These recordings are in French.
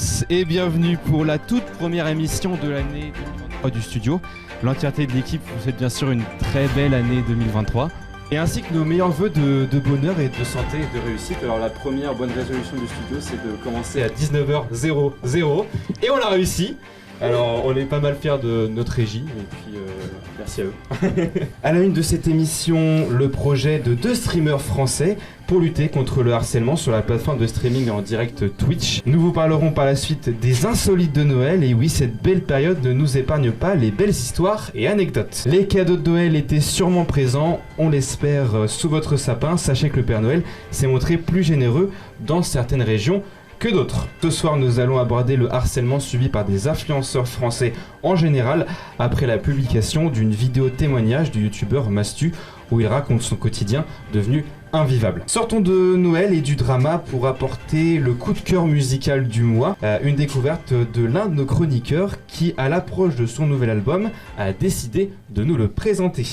tous et bienvenue pour la toute première émission de l'année 2023 du studio. L'entièreté de l'équipe vous souhaite bien sûr une très belle année 2023 et ainsi que nos meilleurs vœux de bonheur et de santé et de réussite. Alors la première bonne résolution du studio, c'est de commencer à 19h00 et on l'a réussi. Alors on est pas mal fiers de notre régie et puis merci à eux. À la une de cette émission, le projet de 2 streamers français pour lutter contre le harcèlement sur la plateforme de streaming en direct Twitch. Nous vous parlerons par la suite des insolites de Noël et oui, cette belle période ne nous épargne pas les belles histoires et anecdotes. Les cadeaux de Noël étaient sûrement présents, on l'espère, sous votre sapin. Sachez que le Père Noël s'est montré plus généreux dans certaines régions que d'autres. Ce soir, nous allons aborder le harcèlement subi par des influenceurs français en général après la publication d'une vidéo témoignage du youtubeur Mastu où il raconte son quotidien devenu invivable. Sortons de Noël et du drama pour apporter le coup de cœur musical du mois, une découverte de l'un de nos chroniqueurs qui, à l'approche de son nouvel album, a décidé de nous le présenter.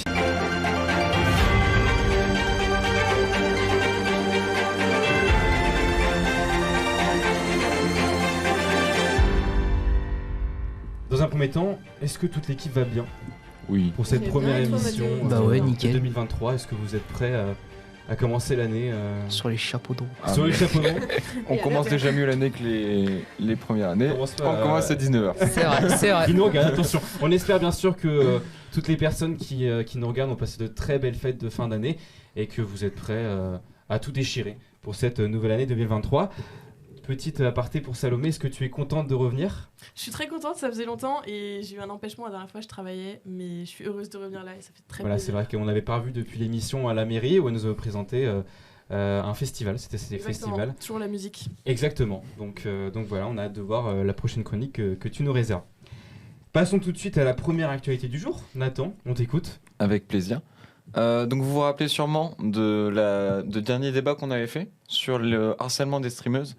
Dans un premier temps, est-ce que toute l'équipe va bien ? Oui. Pour cette première émission nickel. 2023, est-ce que vous êtes prêts à commencer l'année Sur les chapeaux d'eau. sur les chapeaux d'eau ? On commence déjà mieux l'année que les premières années. On commence à 19h. C'est vrai, c'est vrai. Qui nous regardent, attention. On espère bien sûr que toutes les personnes qui nous regardent ont passé de très belles fêtes de fin d'année et que vous êtes prêts à tout déchirer pour cette nouvelle année 2023. Petite aparté pour Salomé, est-ce que tu es contente de revenir ? Je suis très contente, ça faisait longtemps et j'ai eu un empêchement la dernière fois, je travaillais, mais je suis heureuse de revenir là et ça fait très Voilà, plaisir. c'est vrai qu'on n'avait pas revu depuis l'émission à la mairie où elle nous avait présenté un festival, c'était ces festivals. Toujours la musique. Exactement, donc voilà, on a hâte de voir la prochaine chronique que tu nous réserves. Passons tout de suite à la première actualité du jour. Nathan, on t'écoute. Avec plaisir. Donc vous vous rappelez sûrement de dernier débat qu'on avait fait sur le harcèlement des streameuses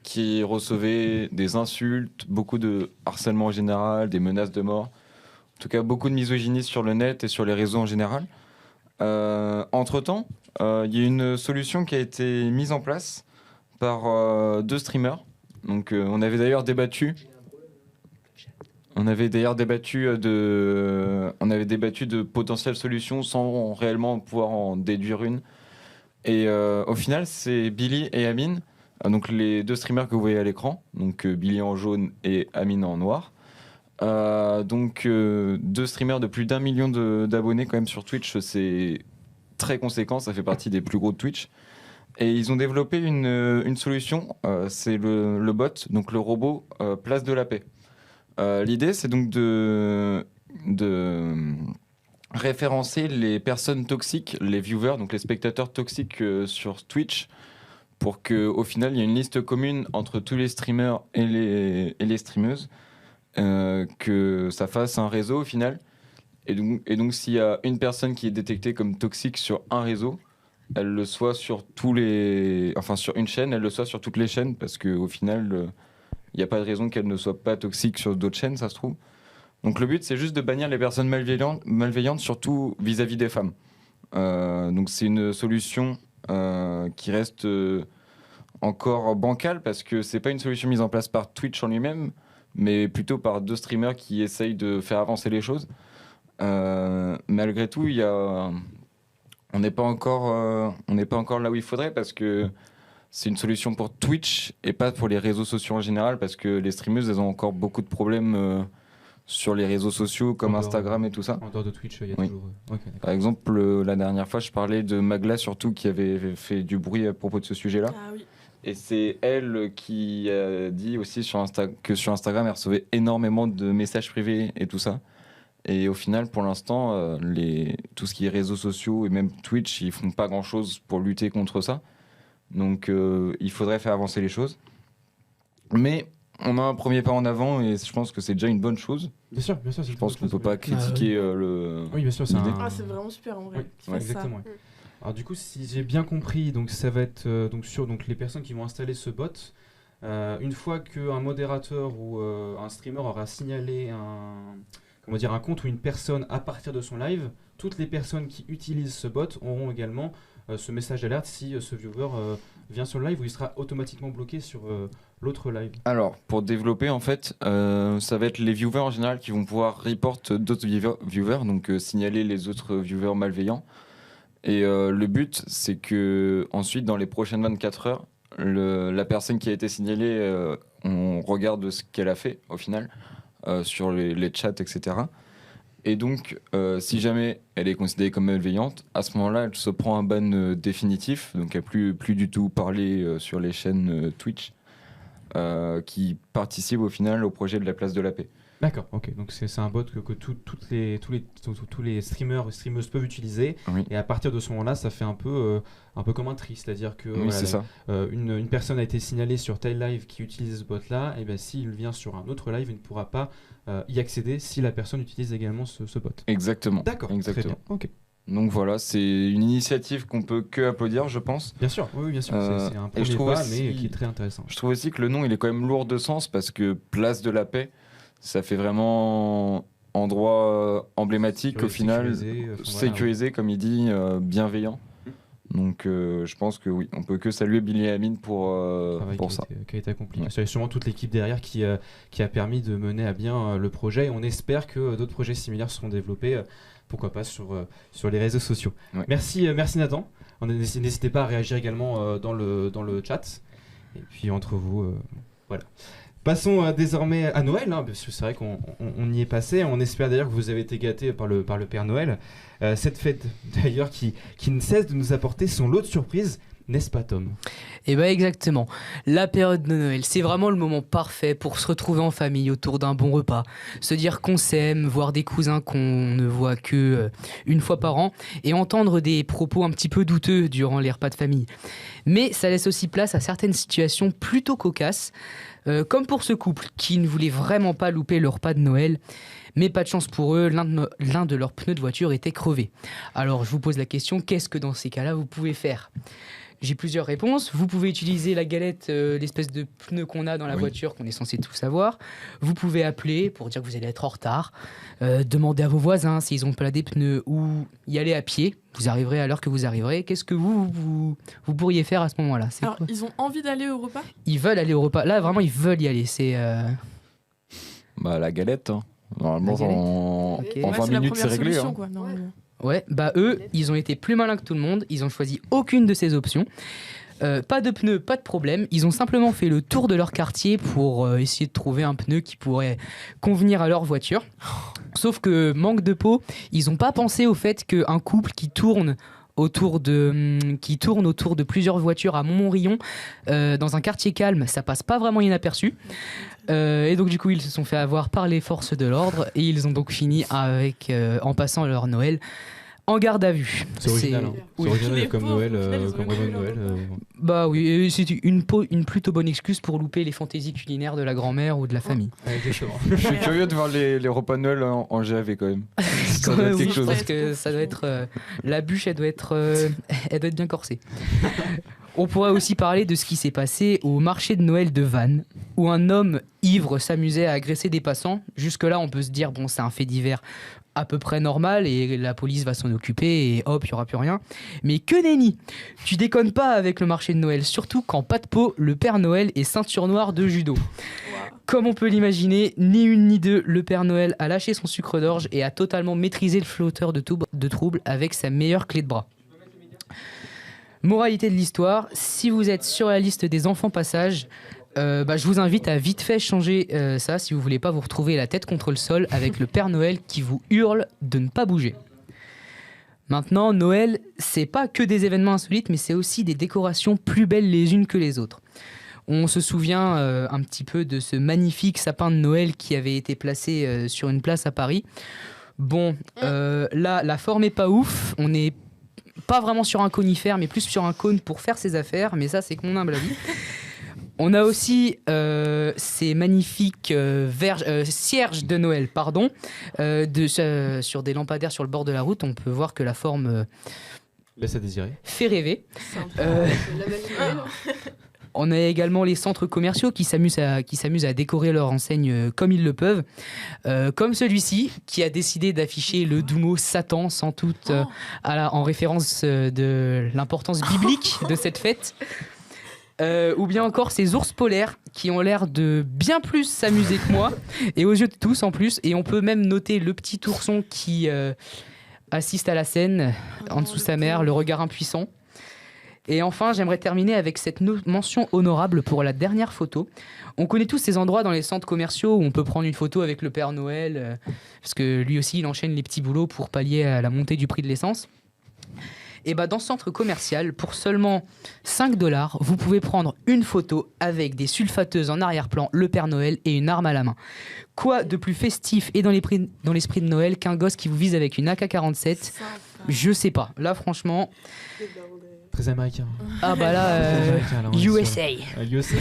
qui recevaient des insultes, beaucoup de harcèlement en général, des menaces de mort, en tout cas beaucoup de misogynie sur le net et sur les réseaux en général. Entre-temps, il y a une solution qui a été mise en place par 2 streamers. Donc on avait d'ailleurs débattu de potentielles solutions sans réellement pouvoir en déduire une. Et au final, c'est Billy et Amine, donc les 2 streamers que vous voyez à l'écran, donc Billy en jaune et Amine en noir. 2 streamers de plus d'1 million d'abonnés quand même sur Twitch, c'est très conséquent, ça fait partie des plus gros de Twitch. Et ils ont développé une solution, c'est le bot, donc le robot Place de la Paix. L'idée, c'est donc de référencer les personnes toxiques, les viewers, donc les spectateurs toxiques sur Twitch, pour qu'au final, il y ait une liste commune entre tous les streamers et les streameuses, que ça fasse un réseau au final. Et donc s'il y a une personne qui est détectée comme toxique sur un réseau, elle le soit sur sur une chaîne, elle le soit sur toutes les chaînes, parce qu'au final, il n'y a pas de raison qu'elle ne soit pas toxique sur d'autres chaînes, ça se trouve. Donc le but, c'est juste de bannir les personnes malveillantes, surtout vis-à-vis des femmes. Donc c'est une solution qui reste encore bancale, parce que c'est pas une solution mise en place par Twitch en lui-même, mais plutôt par 2 streamers qui essayent de faire avancer les choses. Malgré tout, on n'est pas encore là où il faudrait, parce que c'est une solution pour Twitch et pas pour les réseaux sociaux en général, parce que les streameuses, elles ont encore beaucoup de problèmes sur les réseaux sociaux comme Instagram et tout ça. En dehors de Twitch, il y a toujours... Okay, par exemple, la dernière fois, je parlais de Magla surtout, qui avait fait du bruit à propos de ce sujet-là. Ah oui. Et c'est elle qui a dit aussi que sur Instagram, elle recevait énormément de messages privés et tout ça. Et au final, pour l'instant, tout ce qui est réseaux sociaux et même Twitch, ils font pas grand-chose pour lutter contre ça. Donc il faudrait faire avancer les choses. Mais on a un premier pas en avant et je pense que c'est déjà une bonne chose. Bien sûr. Je pense qu'on ne peut pas critiquer le... Oui, bien sûr, c'est c'est vraiment super en vrai. Oui, exactement. Ouais. Alors du coup, si j'ai bien compris, donc ça va être sur les personnes qui vont installer ce bot. Une fois qu'un modérateur ou un streamer aura signalé un compte ou une personne à partir de son live, toutes les personnes qui utilisent ce bot auront également ce message d'alerte si ce viewer vient sur le live ou il sera automatiquement bloqué sur l'autre live? Alors, pour développer, en fait, ça va être les viewers en général qui vont pouvoir report d'autres viewers, donc signaler les autres viewers malveillants. Et le but, c'est que ensuite, dans les prochaines 24 heures, la personne qui a été signalée, on regarde ce qu'elle a fait au final sur les chats, etc. Et donc, si jamais elle est considérée comme malveillante, à ce moment-là, elle se prend un ban définitif, donc elle ne plus du tout parler sur les chaînes Twitch qui participent au final au projet de la place de la paix. D'accord, ok. Donc c'est un bot que tous les streamers et streameuses peuvent utiliser. Oui. Et à partir de ce moment-là, ça fait un peu comme un tri. C'est-à-dire que Oui, c'est ça. une personne a été signalée sur tel live qui utilise ce bot-là, et bien s'il vient sur un autre live, il ne pourra pas y accéder si la personne utilise également ce bot. Exactement. D'accord, Exactement. très bien. Ok. Donc voilà, c'est une initiative qu'on peut que applaudir, je pense. Bien sûr, oui, bien sûr. C'est un et je premier trouve pas, aussi- mais qui est très intéressant. Je trouve aussi que le nom, il est quand même lourd de sens parce que place de la paix, ça fait vraiment endroit emblématique au final, sécurisé, comme il dit, bienveillant. Donc je pense que oui, on peut que saluer Billy et Amine pour ça. Qui a été accompli. Ouais. C'est sûrement toute l'équipe derrière qui a permis de mener à bien le projet. Et on espère que d'autres projets similaires seront développés, pourquoi pas sur les réseaux sociaux. Ouais. Merci Nathan. N'hésitez pas à réagir également dans le chat. Et puis entre vous, voilà. Passons désormais à Noël, parce que c'est vrai qu'on y est passé. On espère d'ailleurs que vous avez été gâtés par le Père Noël. Cette fête d'ailleurs qui ne cesse de nous apporter son lot de surprises, n'est-ce pas Tom? Et bah exactement. La période de Noël, c'est vraiment le moment parfait pour se retrouver en famille autour d'un bon repas, se dire qu'on s'aime, voir des cousins qu'on ne voit que une fois par an et entendre des propos un petit peu douteux durant les repas de famille. Mais ça laisse aussi place à certaines situations plutôt cocasses, comme pour ce couple qui ne voulait vraiment pas louper le repas de Noël. Mais pas de chance pour eux, l'un de leurs pneus de voiture était crevé. Alors je vous pose la question, qu'est-ce que dans ces cas-là vous pouvez faire ? J'ai plusieurs réponses. Vous pouvez utiliser la galette, l'espèce de pneu qu'on a dans la voiture, qu'on est censé tous avoir. Vous pouvez appeler pour dire que vous allez être en retard. Demander à vos voisins s'ils ont pas des pneus ou y aller à pied. Vous arriverez à l'heure que vous arriverez. Qu'est-ce que vous pourriez faire à ce moment-là ? Alors, ils ont envie d'aller au repas ? Ils veulent aller au repas. Là, vraiment, ils veulent y aller. C'est Bah la galette, hein. Normalement La galette. en Ok. en Ouais, 20 c'est la minutes c'est première réglé. solution, Hein. quoi, normalement. Ouais, bah eux, ils ont été plus malins que tout le monde. Ils ont choisi aucune de ces options. Pas de pneus, pas de problème. Ils ont simplement fait le tour de leur quartier pour essayer de trouver un pneu qui pourrait convenir à leur voiture. Sauf que, manque de peau, ils n'ont pas pensé au fait qu'un couple qui tourne autour de plusieurs voitures à Montmorillon, dans un quartier calme, ça passe pas vraiment inaperçu. Et donc du coup, ils se sont fait avoir par les forces de l'ordre et ils ont donc fini en passant leur Noël en garde à vue. C'est original, hein. Oui. C'est original Les comme pauvres, Noël, au final, ils ont comme même repas de pas eu Noël. leur Bah oui, et c'est une plutôt bonne excuse pour louper les fantaisies culinaires de la grand-mère ou de la famille. Exactement. Je suis curieux de voir les repas de Noël en GAV quand même. Ça doit être Oui, quelque je chose. pense que ça doit être la bûche, elle doit être bien corsée. On pourrait aussi parler de ce qui s'est passé au marché de Noël de Vannes, où un homme ivre s'amusait à agresser des passants. Jusque-là, on peut se dire, bon, c'est un fait divers à peu près normal et la police va s'en occuper et hop, il n'y aura plus rien. Mais que nenni! Tu déconnes pas avec le marché de Noël, surtout quand pas de peau, le Père Noël est ceinture noire de judo. Comme on peut l'imaginer, ni une ni deux, le Père Noël a lâché son sucre d'orge et a totalement maîtrisé le flotteur de trouble avec sa meilleure clé de bras. Moralité de l'histoire, si vous êtes sur la liste des enfants passage, je vous invite à vite fait changer ça si vous voulez pas vous retrouver la tête contre le sol avec le Père Noël qui vous hurle de ne pas bouger. Maintenant, Noël, c'est pas que des événements insolites, mais c'est aussi des décorations plus belles les unes que les autres. On se souvient un petit peu de ce magnifique sapin de Noël qui avait été placé sur une place à Paris. Bon, là, la forme est pas ouf. On n'est pas vraiment sur un conifère, mais plus sur un cône pour faire ses affaires. Mais ça, c'est que mon humble avis. On a aussi ces magnifiques cierges de Noël, sur des lampadaires sur le bord de la route. On peut voir que la forme Laisse à désirer. fait rêver. C'est un peu- La magie de Noël. On a également les centres commerciaux qui s'amusent à décorer leurs enseignes comme ils le peuvent. Comme celui-ci, qui a décidé d'afficher le doux mot Satan, sans doute en référence de l'importance biblique de cette fête. Ou bien encore ces ours polaires qui ont l'air de bien plus s'amuser que moi, et aux yeux de tous en plus. Et on peut même noter le petit ourson qui assiste à la scène, en dessous sa mère, le regard impuissant. Et enfin, j'aimerais terminer avec cette mention honorable pour la dernière photo. On connaît tous ces endroits dans les centres commerciaux où on peut prendre une photo avec le Père Noël, parce que lui aussi, il enchaîne les petits boulots pour pallier à la montée du prix de l'essence. Et dans ce centre commercial, pour seulement 5$, vous pouvez prendre une photo avec des sulfateuses en arrière-plan, le Père Noël et une arme à la main. Quoi de plus festif et dans l'esprit de Noël qu'un gosse qui vous vise avec une AK-47 ? Je sais pas. Là, franchement... Très américain. Ah bah là, USA. USA.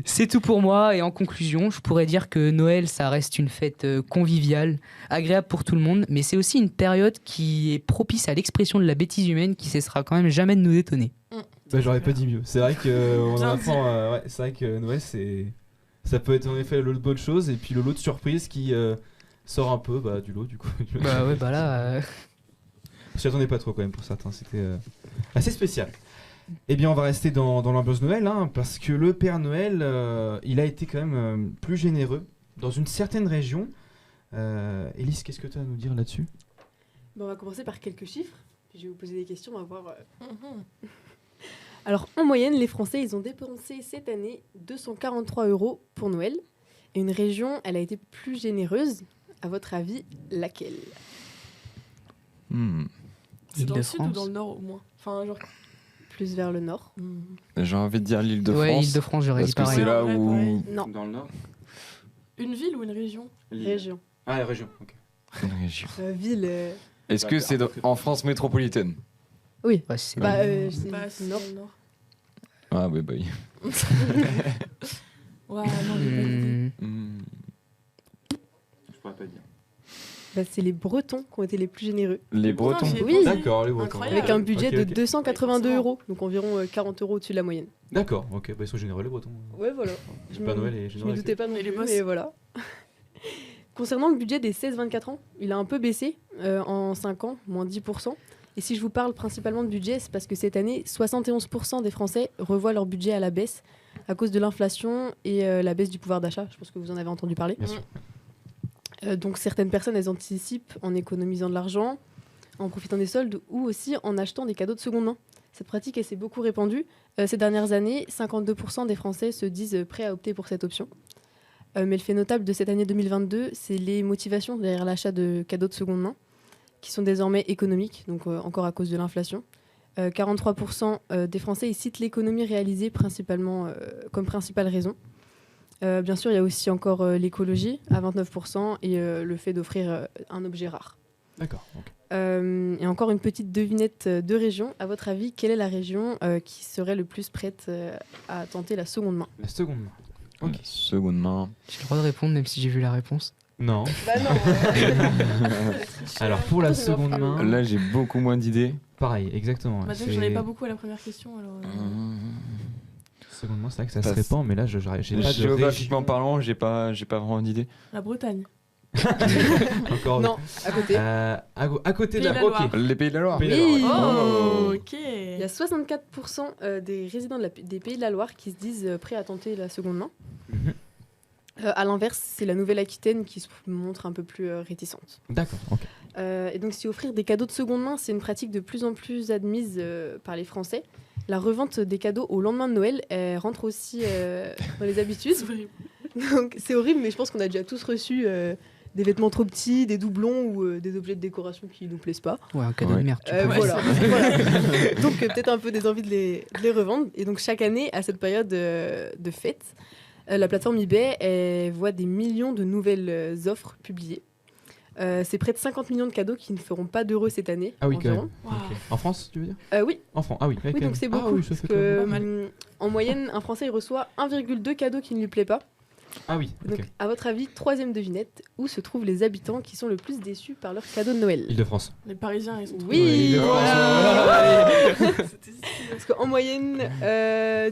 C'est tout pour moi, et en conclusion, je pourrais dire que Noël, ça reste une fête conviviale, agréable pour tout le monde, mais c'est aussi une période qui est propice à l'expression de la bêtise humaine qui cessera quand même jamais de nous étonner. Bah, j'aurais pas dit mieux. C'est vrai que on apprend, c'est vrai que Noël, ça peut être en effet le lot de bonnes choses et puis le lot de surprises qui sort un peu du lot du coup. Bah ouais, bah là... Je m'y attendais pas trop quand même pour certains, c'était assez spécial. Eh bien on va rester dans l'ambiance Noël, parce que le Père Noël, il a été quand même plus généreux dans une certaine région. Élise, qu'est-ce que tu as à nous dire là-dessus ? On va commencer par quelques chiffres, puis je vais vous poser des questions, on va voir... Alors en moyenne, les Français, ils ont dépensé cette année 243 € pour Noël. Et une région, elle a été plus généreuse. À votre avis, laquelle ? C'est dans le sud ou dans le nord au moins ? Enfin, genre... Plus vers le nord. J'ai envie de dire l'Île-de-France. Ouais, Île-de-France, j'aurais dit parce que pareil. c'est là Ouais, où... pareil. Non. Dans le nord. Une ville ou une région ? Région. Ah, la région, ok. Une région. Ville... Est-ce que c'est en France métropolitaine ? Oui. Ouais, c'est c'est c'est nord. dans le nord. Ah oui, bah oui. Ouais, non, j'ai pas d'idée. Je pourrais pas dire. C'est les Bretons qui ont été les plus généreux. Les Bretons. j'ai Oui. D'accord, les Bretons. Incroyable. Avec un budget Ok, de ok. 282 €, donc environ 40 € au-dessus de la moyenne. D'accord, ok, ils sont généreux les Bretons. Ouais, voilà. Le Père Noël est Je généreux. me doutais pas non Et les plus, boss. mais voilà. Concernant le budget des 16-24 ans, il a un peu baissé en 5 ans, moins 10%. Et si je vous parle principalement de budget, c'est parce que cette année, 71% des Français revoient leur budget à la baisse à cause de l'inflation et la baisse du pouvoir d'achat. Je pense que vous en avez entendu parler. Bien sûr. Donc certaines personnes, elles anticipent en économisant de l'argent, en profitant des soldes ou aussi en achetant des cadeaux de seconde main. Cette pratique, elle s'est beaucoup répandue. Ces dernières années, 52% des Français se disent prêts à opter pour cette option. Mais le fait notable de cette année 2022, c'est les motivations derrière l'achat de cadeaux de seconde main, qui sont désormais économiques, donc encore à cause de l'inflation. 43% des Français ils citent l'économie réalisée principalement comme principale raison. Bien sûr, il y a aussi encore l'écologie à 29% et le fait d'offrir un objet rare. D'accord, ok. Et encore une petite devinette de région. À votre avis, quelle est la région qui serait le plus prête à tenter la seconde main ? La seconde main. Ok. Seconde main. J'ai le droit de répondre même si j'ai vu la réponse. Non. Bah non. Alors pour la seconde main, Là, j'ai beaucoup moins d'idées. pareil, exactement. Bah, c'est- j'en avais pas beaucoup à la première question, alors... Seconde main, c'est vrai que ça se Parce- répand, mais là, j'ai pas de Géographiquement région. parlant, j'ai pas vraiment d'idées. La Bretagne. Encore. Non, à côté. À côté de Pays la. de la Loire. Ok. Les Pays de la Loire. Pays de la Oui. Loire. Oh, Oh. ok. Il y a 64% des résidents des Pays de la Loire qui se disent prêts à tenter la seconde main. Mhm. À l'inverse, c'est la Nouvelle-Aquitaine qui se montre un peu plus réticente. D'accord, ok. Et donc, si offrir des cadeaux de seconde main, c'est une pratique de plus en plus admise par les Français, la revente des cadeaux au lendemain de Noël elle rentre aussi dans les habitudes. C'est horrible. Donc, c'est horrible, mais je pense qu'on a déjà tous reçu des vêtements trop petits, des doublons ou des objets de décoration qui nous plaisent pas. Ouais, un cadeau Ouais. de merde. tu peux. Voilà. Voilà. Donc peut-être un peu des envies de les revendre. Et donc chaque année, à cette période de fête, la plateforme eBay elle voit des millions de nouvelles offres publiées. C'est près de 50 millions de cadeaux qui ne feront pas d'euros cette année. Ah oui, quand environ. même. Ok. En France, tu veux dire Oui, Enfant, ah oui. oui, donc c'est beaucoup. Ah oui, ça parce fait que, quand même. Pas mal. en moyenne, un Français il reçoit 1,2 cadeaux qui ne lui plaît pas. Ah oui, Donc, ok. à votre avis, troisième devinette, où se trouvent les habitants qui sont le plus déçus par leurs cadeaux de Noël ? Île-de-France. Les Parisiens, ils sont trop... Oui, Ouais, voilà. C'était Parce qu'en moyenne,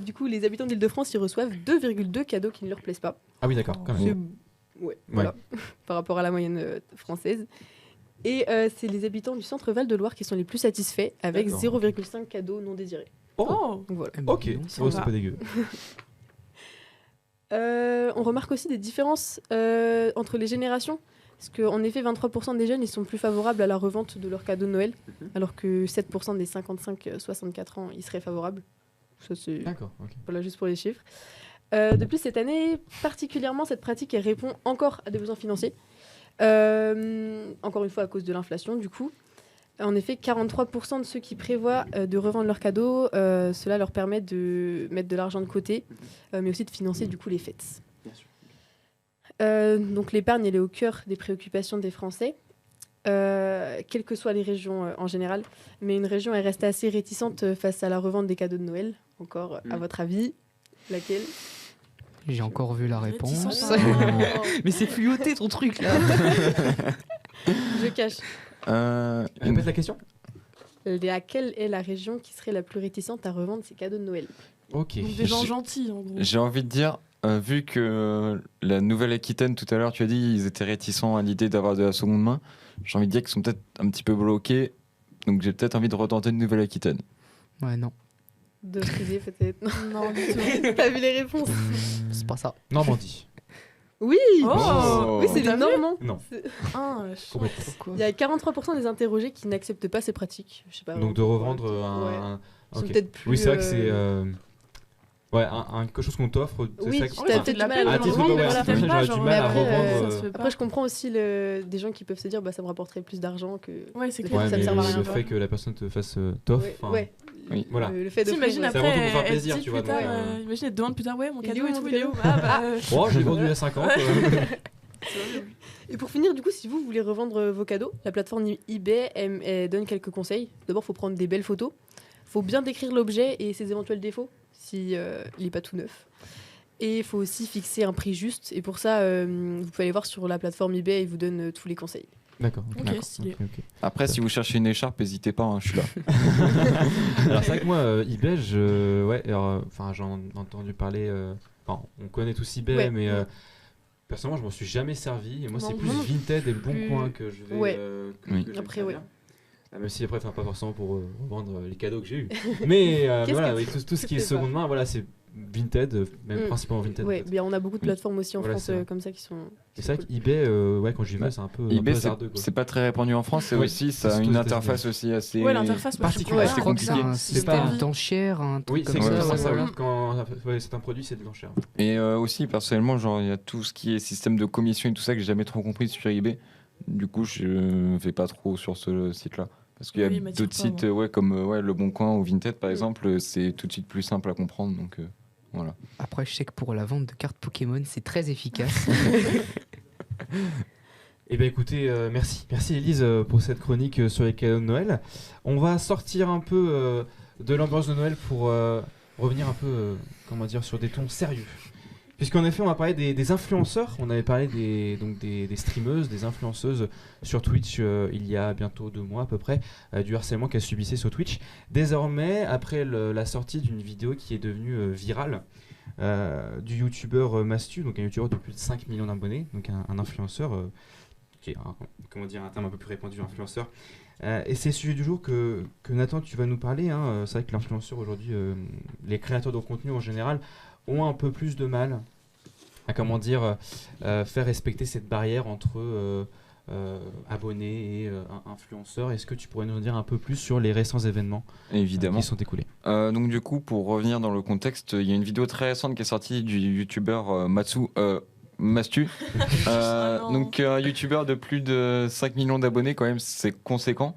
du coup, les habitants d'Île-de-France, ils reçoivent 2,2 cadeaux qui ne leur plaisent pas. Ah oui, d'accord, quand C'est- même. Ouais, voilà, par rapport à la moyenne française. Et c'est les habitants du centre Val-de-Loire qui sont les plus satisfaits, avec D'accord. 0,5 cadeaux non désirés. Oh, Donc voilà. Eh ben, Ok, dis donc, c'est va. pas dégueu. On remarque aussi des différences entre les générations. Parce qu'en effet, 23% des jeunes ils sont plus favorables à la revente de leurs cadeaux de Noël, alors que 7% des 55-64 ans ils seraient favorables. Ça, c'est D'accord, ok. voilà, juste pour les chiffres. De plus, cette année, particulièrement, cette pratique elle répond encore à des besoins financiers. Encore une fois, à cause de l'inflation, du coup. En effet, 43% de ceux qui prévoient de revendre leurs cadeaux, cela leur permet de mettre de l'argent de côté, mais aussi de financer du coup les fêtes. Donc l'épargne, elle est au cœur des préoccupations des Français, quelles que soient les régions en général. Mais une région est restée assez réticente face à la revente des cadeaux de Noël. Encore, à votre avis, laquelle? J'ai encore vu la réponse. Réticent. Mais c'est fluoté ton truc là. Je cache. Répète la question. Laquelle est la région qui serait la plus réticente à revendre ses cadeaux de Noël? Ok. Donc des gens gentils en gros. J'ai envie de dire, vu que la Nouvelle-Aquitaine, tout à l'heure, tu as dit, ils étaient réticents à l'idée d'avoir de la seconde main. J'ai envie de dire qu'ils sont peut-être un petit peu bloqués. Donc j'ai peut-être envie de retenter une Nouvelle-Aquitaine. Ouais, non. De friser peut-être. Non, du tout. T'as vu les réponses? C'est pas ça. Normandie. Oui. Oh, Oui, c'est t'as les vu Normands. Non. Ah, Complètement. Il y a 43% des interrogés qui n'acceptent pas ces pratiques. Je sais pas. Donc de revendre Ouais. un. Ils sont ok. peut-être plus. Oui, c'est vrai que c'est. Ouais, quelque chose qu'on t'offre. c'est Oui, ça tu qui- t'as ça peut-être fait de la du mal peine à Ah, le t'es vendre. ouais, Voilà. c'est fait vrai, pas, j'aurais genre, du mal à mais après, revendre. ça se fait pas. Après, je comprends aussi des gens qui peuvent se dire bah, ça me rapporterait plus d'argent que. Ouais, c'est Ouais, clair. Ouais, ça me mais sert à rien, le quoi. fait que la personne te fasse t'offre. Ouais, enfin, ouais. Oui. Voilà. Le fait d'offrir, T'imagines ouais. C'est après, avant tout pour faire elle plaisir, dit tu vois, plus tard, donc, imagine, elle te demande plus tard, ouais, mon Il est cadeau où, et mon tout, il est cadeau où? Ah bah. Oh, j'ai vendu à 50. Et pour finir, du coup, si vous voulez revendre vos cadeaux, la plateforme eBay elle donne quelques conseils. D'abord, il faut prendre des belles photos. Il faut bien décrire l'objet et ses éventuels défauts, si il n'est pas tout neuf. Et il faut aussi fixer un prix juste. Et pour ça, vous pouvez aller voir sur la plateforme eBay, ils vous donnent tous les conseils. D'accord. Ok, d'accord, stylé. ok. Après, si vous cherchez une écharpe, n'hésitez pas, hein, je suis là. Alors c'est vrai que moi, eBay, ouais, enfin j'en ai entendu parler. Enfin, on connaît tous eBay, Ouais. mais personnellement, je m'en suis jamais servi. Et moi, c'est Non, plus moi non Vinted et le Bon plus. Coin que je vais. Ouais. Oui. que je vais Après, me ouais. servir. Même si après, enfin, pas forcément pour revendre les cadeaux que j'ai eu. Mais Qu'est-ce voilà, que oui, tout ce qui est seconde main, voilà, c'est Vinted, même principalement Vinted. en Ouais, fait. bien, on a beaucoup de plateformes aussi en Voilà, France c'est vrai. comme ça qui sont. Et c'est vrai qu'eBay, ouais, quand j'y vais, c'est un peu eBay, hasardeux, quoi. c'est pas très répandu en France, et Oui, aussi, c'est ça a surtout une aux interface aussi assez. Ouais, l'interface, moi, je trouve particulière. Ouais, ça je crois que c'est compliqué. un C'est système pas- d'enchères, un truc Oui, c'est comme exactement ça. ça. ouais. Oui. Quand c'est un produit, c'est de l'enchère. Et aussi, personnellement, genre, il y a tout ce qui est système de commission et tout ça que j'ai jamais trop compris sur eBay. Du coup, je vais pas trop sur ce site-là. Parce qu'il y a Oui, il m'attire d'autres pas, sites, moi. ouais, comme Le Bon Coin ou Vinted, par exemple, c'est tout de suite plus simple à comprendre. Donc, voilà. Après, je sais que pour la vente de cartes Pokémon, c'est très efficace. Eh bien écoutez, merci Élise pour cette chronique sur les cadeaux de Noël. On va sortir un peu de l'ambiance de Noël pour revenir un peu, comment dire, sur des tons sérieux. Puisqu'en effet, on va parler des influenceurs. On avait parlé des streameuses, des influenceuses sur Twitch il y a bientôt 2 mois à peu près, du harcèlement qu'elles subissaient sur Twitch. Désormais, après la sortie d'une vidéo qui est devenue virale, du youtubeur Mastu, donc un youtubeur de plus de 5 millions d'abonnés, donc un influenceur, qui est comment dire, un terme un peu plus répandu, influenceur. Et c'est le sujet du jour que Nathan, tu vas nous parler. Hein. C'est vrai que l'influenceur aujourd'hui, les créateurs de contenu en général, ont un peu plus de mal à, comment dire, faire respecter cette barrière entre abonnés et influenceurs. Est-ce que tu pourrais nous en dire un peu plus sur les récents événements Évidemment. qui sont écoulés? Donc du coup, pour revenir dans le contexte, il y a une vidéo très récente qui est sortie du youtubeur Mastu. non. Donc un youtubeur de plus de 5 millions d'abonnés quand même, c'est conséquent.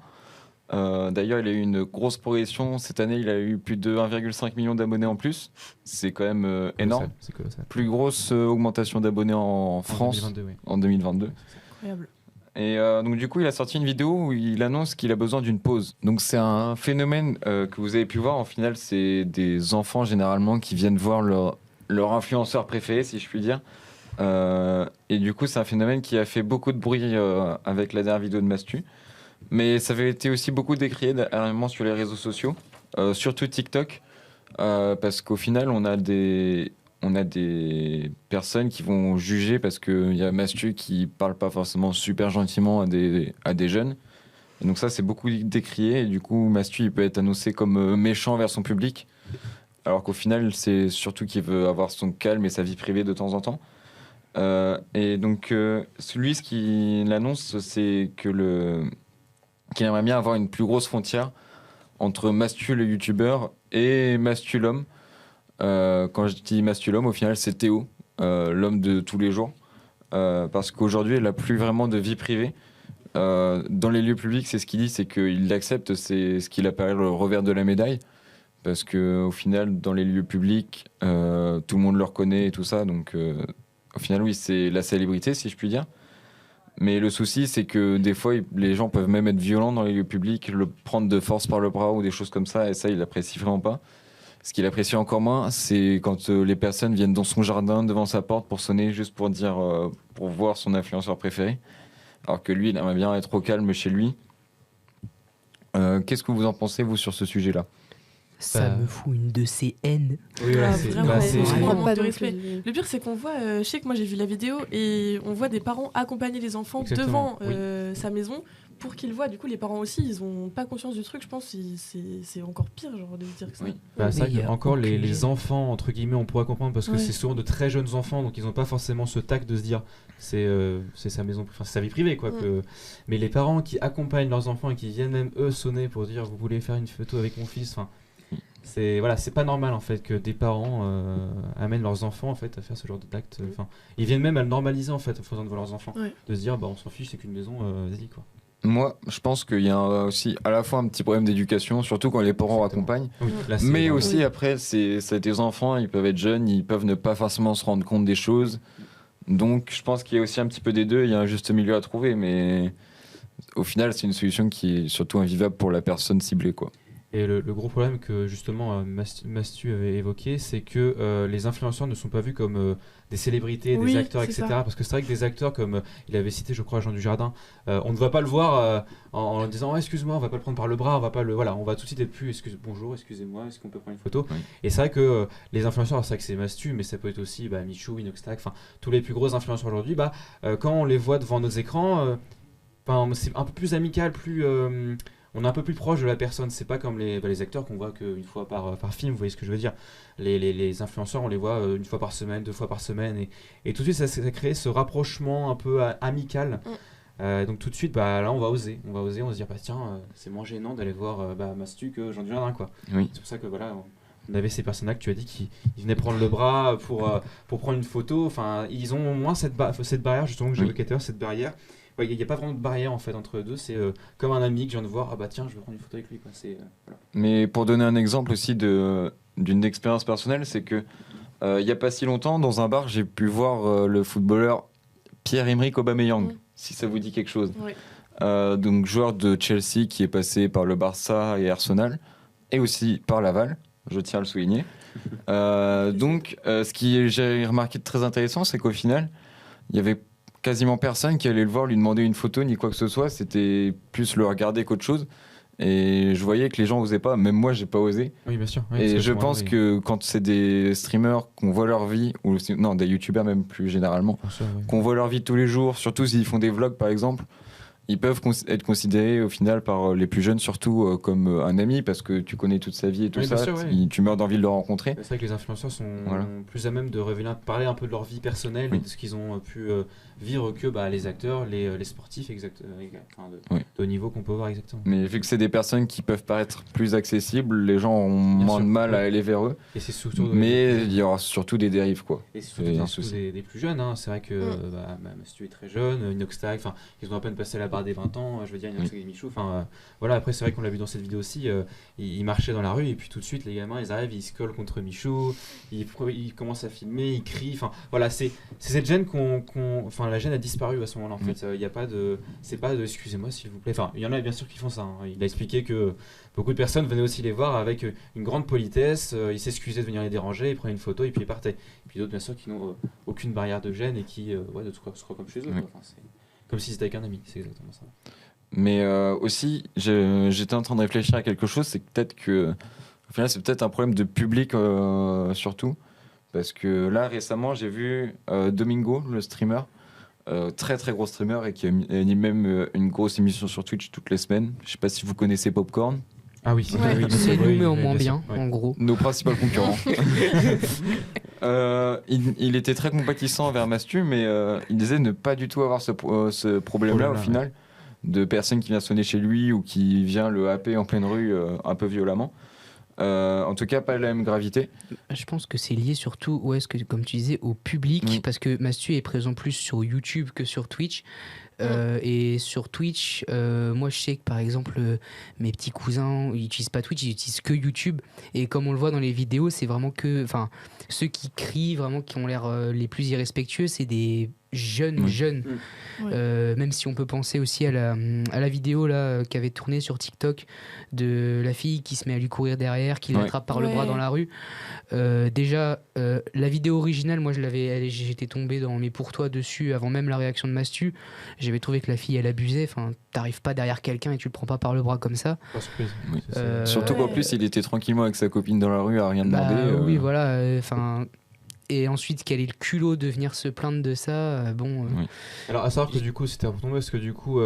D'ailleurs, il a eu une grosse progression. Cette année, il a eu plus de 1,5 million d'abonnés en plus. C'est quand même énorme. C'est colossal. Plus grosse augmentation d'abonnés en France 2022, oui. en 2022. Incroyable. Et donc du coup, il a sorti une vidéo où il annonce qu'il a besoin d'une pause. Donc c'est un phénomène que vous avez pu voir. En final, c'est des enfants généralement qui viennent voir leur influenceur préféré, si je puis dire. Et du coup, c'est un phénomène qui a fait beaucoup de bruit avec la dernière vidéo de Mastu. Mais ça avait été aussi beaucoup décrié dernièrement sur les réseaux sociaux. surtout TikTok, parce qu'au final, on a des personnes qui vont juger parce qu'il y a Mastu qui parle pas forcément super gentiment à des jeunes. Et donc ça, c'est beaucoup décrié. Et du coup, Mastu, il peut être annoncé comme méchant vers son public. Alors qu'au final, c'est surtout qu'il veut avoir son calme et sa vie privée de temps en temps. Et donc, ce qu'il annonce, c'est qu'il aimerait bien avoir une plus grosse frontière entre Mastu, le youtubeur, et Mastu, l'homme. Quand je dis Mastu, l'homme, au final, c'est Théo, l'homme de tous les jours. Parce qu'aujourd'hui, il n'a plus vraiment de vie privée. Dans les lieux publics, c'est ce qu'il dit, c'est qu'il l'accepte, c'est ce qu'il appelle le revers de la médaille. Parce qu'au final, dans les lieux publics, tout le monde le reconnaît et tout ça. Donc, au final, oui, c'est la célébrité, si je puis dire. Mais le souci, c'est que des fois, les gens peuvent même être violents dans les lieux publics, le prendre de force par le bras ou des choses comme ça. Et ça, il l'apprécie vraiment pas. Ce qu'il apprécie encore moins, c'est quand les personnes viennent dans son jardin, devant sa porte, pour sonner, juste pour dire, pour voir son influenceur préféré. Alors que lui, il aimerait bien être au calme chez lui. Qu'est-ce que vous en pensez, vous, sur ce sujet-là ? Ça me fout une de ces haines. Oui, voilà, Ah, c'est vraiment, bah, c'est c'est- vraiment comprends manque pas de non respect. plus. Le pire, c'est qu'on voit, je sais que moi j'ai vu la vidéo et on voit des parents accompagner les enfants Exactement, devant sa maison pour qu'ils voient. Du coup, les parents aussi, ils ont pas conscience du truc. Je pense que c'est encore pire, genre, de dire que ça. Oui. Bah, c'est vrai Mais il y que a encore les aucune- enfants, entre guillemets, on pourrait comprendre parce que Ouais. c'est souvent de très jeunes enfants, donc ils n'ont pas forcément ce tact de se dire c'est sa maison, enfin c'est sa vie privée quoi. Mais les parents qui accompagnent leurs enfants et qui viennent même eux sonner pour dire vous voulez faire une photo avec mon fils, enfin c'est pas normal en fait que des parents amènent leurs enfants en fait à faire ce genre d'acte. Enfin ils viennent même à le normaliser en fait en faisant devant leurs enfants, Ouais. de se dire bah on s'en fiche c'est qu'une maison, vas-y quoi. Moi, je pense qu'il y a aussi à la fois un petit problème d'éducation, surtout quand les parents accompagnent. Oui, là, c'est Mais vraiment- aussi, après, c'est des enfants, ils peuvent être jeunes, ils peuvent ne pas forcément se rendre compte des choses. Donc, je pense qu'il y a aussi un petit peu des deux, il y a un juste milieu à trouver, mais au final, c'est une solution qui est surtout invivable pour la personne ciblée, quoi. Et le gros problème que justement Mastu avait évoqué, c'est que les influenceurs ne sont pas vus comme des célébrités, Oui, des acteurs, c'est etc. ça. Parce que c'est vrai que des acteurs comme il avait cité, je crois, Jean Dujardin, on ne va pas le voir en disant oh, excuse-moi, on va pas le prendre par le bras, on va pas le voilà, on va tout de suite être plus bonjour, excusez-moi, est-ce qu'on peut prendre une photo Oui. Et c'est vrai que les influenceurs, c'est vrai que c'est Mastu, mais ça peut être aussi Michou, Inoxtag, enfin tous les plus gros influenceurs aujourd'hui, quand on les voit devant nos écrans, c'est un peu plus amical, plus on est un peu plus proche de la personne, c'est pas comme les acteurs qu'on voit qu'une fois par film, vous voyez ce que je veux dire. Les influenceurs, on les voit une fois par semaine, 2 fois par semaine, et tout de suite ça crée ce rapprochement un peu amical. Donc tout de suite, là on va oser, on se dire tiens, c'est moins gênant d'aller voir Mastu que Jean Dujardin quoi. Oui. C'est pour ça que voilà, on avait ces personnes-là que tu as dit qui venaient prendre le bras pour prendre une photo. Enfin, ils ont moins cette barrière justement que j'évoquais tout à l'heure, cette barrière. Il n'y a pas vraiment de barrière en fait entre eux deux, c'est comme un ami que je viens de voir, tiens je vais prendre une photo avec lui quoi. Voilà. Mais pour donner un exemple aussi d'une expérience personnelle, c'est que il n'y a pas si longtemps, dans un bar, j'ai pu voir le footballeur Pierre-Emerick Aubameyang, si ça vous dit quelque chose. Ouais. Donc joueur de Chelsea qui est passé par le Barça et Arsenal, et aussi par Laval, je tiens à le souligner. Ce qui j'ai remarqué de très intéressant, c'est qu'au final, il y avait quasiment personne qui allait le voir, lui demander une photo ni quoi que ce soit. C'était plus le regarder qu'autre chose. Et je voyais que les gens osaient pas, même moi j'ai pas osé. Oui bien sûr. Oui, Et parce je moi, pense oui. que quand c'est des streamers qu'on voit leur vie, ou non des youtubeurs même plus généralement, Bien sûr, oui. qu'on voit leur vie tous les jours, surtout s'ils font des vlogs par exemple, ils peuvent être considérés au final par les plus jeunes surtout comme un ami parce que tu connais toute sa vie et tout Oui, bien ça, sûr, oui. tu meurs d'envie de le rencontrer. C'est vrai que les influenceurs sont Voilà. plus à même de parler un peu de leur vie personnelle Oui. et de ce qu'ils ont pu vivre que les acteurs, les sportifs de haut niveau qu'on peut voir exactement. Mais vu que c'est des personnes qui peuvent paraître plus accessibles, les gens ont Bien moins sûr, de mal à oui. aller vers eux. Et c'est surtout Mais il y aura surtout des dérives quoi. et surtout, c'est un surtout souci. des plus jeunes, hein. C'est vrai que Mastu est très jeune, Inoxtag, ils ont à peine passé la barre des 20 ans, je veux dire Inoxtag et Michou, voilà, après c'est vrai qu'on l'a vu dans cette vidéo aussi, ils marchaient dans la rue et puis tout de suite les gamins ils arrivent, ils se collent contre Michou, ils commencent à filmer, ils crient, voilà, c'est cette gêne la gêne a disparu à ce moment-là en fait, il y a pas de, c'est pas de excusez-moi s'il vous plaît, il y en a bien sûr qui font ça, hein. Il a expliqué que beaucoup de personnes venaient aussi les voir avec une grande politesse, ils s'excusaient de venir les déranger, ils prenaient une photo et puis ils partaient. Et puis d'autres bien sûr qui n'ont aucune barrière de gêne et qui se croient comme chez eux. Oui. Quoi. Enfin, c'est comme si c'était avec un ami, c'est exactement ça. Mais aussi, j'étais en train de réfléchir à quelque chose, c'est que peut-être que, au final, c'est peut-être un problème de public surtout. Parce que là, récemment, j'ai vu Domingo, le streamer, très très gros streamer et qui anime même une grosse émission sur Twitch toutes les semaines. Je sais pas si vous connaissez Popcorn. Ah oui, Ouais. oui, C'est nous, mais en moins sûr, bien, ouais. en gros. Nos principaux concurrents. Il était très compatissant envers Mastu, mais il disait ne pas du tout avoir ce problème-là au Problème-là, final, de personnes qui viennent sonner chez lui ou qui vient le happer en pleine rue un peu violemment. En tout cas, pas la même gravité. Je pense que c'est lié surtout, comme tu disais, au public, Oui. parce que Mastu est présent plus sur YouTube que sur Twitch. Et sur Twitch, moi je sais que par exemple mes petits cousins ils utilisent pas Twitch, ils utilisent que YouTube, et comme on le voit dans les vidéos, c'est vraiment que, enfin, ceux qui crient vraiment, qui ont l'air les plus irrespectueux, c'est des jeunes. Oui. Même si on peut penser aussi à la vidéo là qui avait tourné sur TikTok de la fille qui se met à lui courir derrière, qui Ouais. l'attrape par le Ouais. bras dans la rue. Déjà, la vidéo originale, moi j'étais tombé dans mes pour toi dessus avant même la réaction de Mastu. J'avais trouvé que la fille elle abusait. Enfin, t'arrives pas derrière quelqu'un et tu le prends pas par le bras comme ça. Pas surprise. Oui. C'est- Surtout Ouais. qu'en plus, il était tranquillement avec sa copine dans la rue à rien demander. Oui, voilà. Enfin. Et ensuite, quel est le culot de venir se plaindre de ça Oui. Alors, à savoir que du coup, c'était important parce que du coup,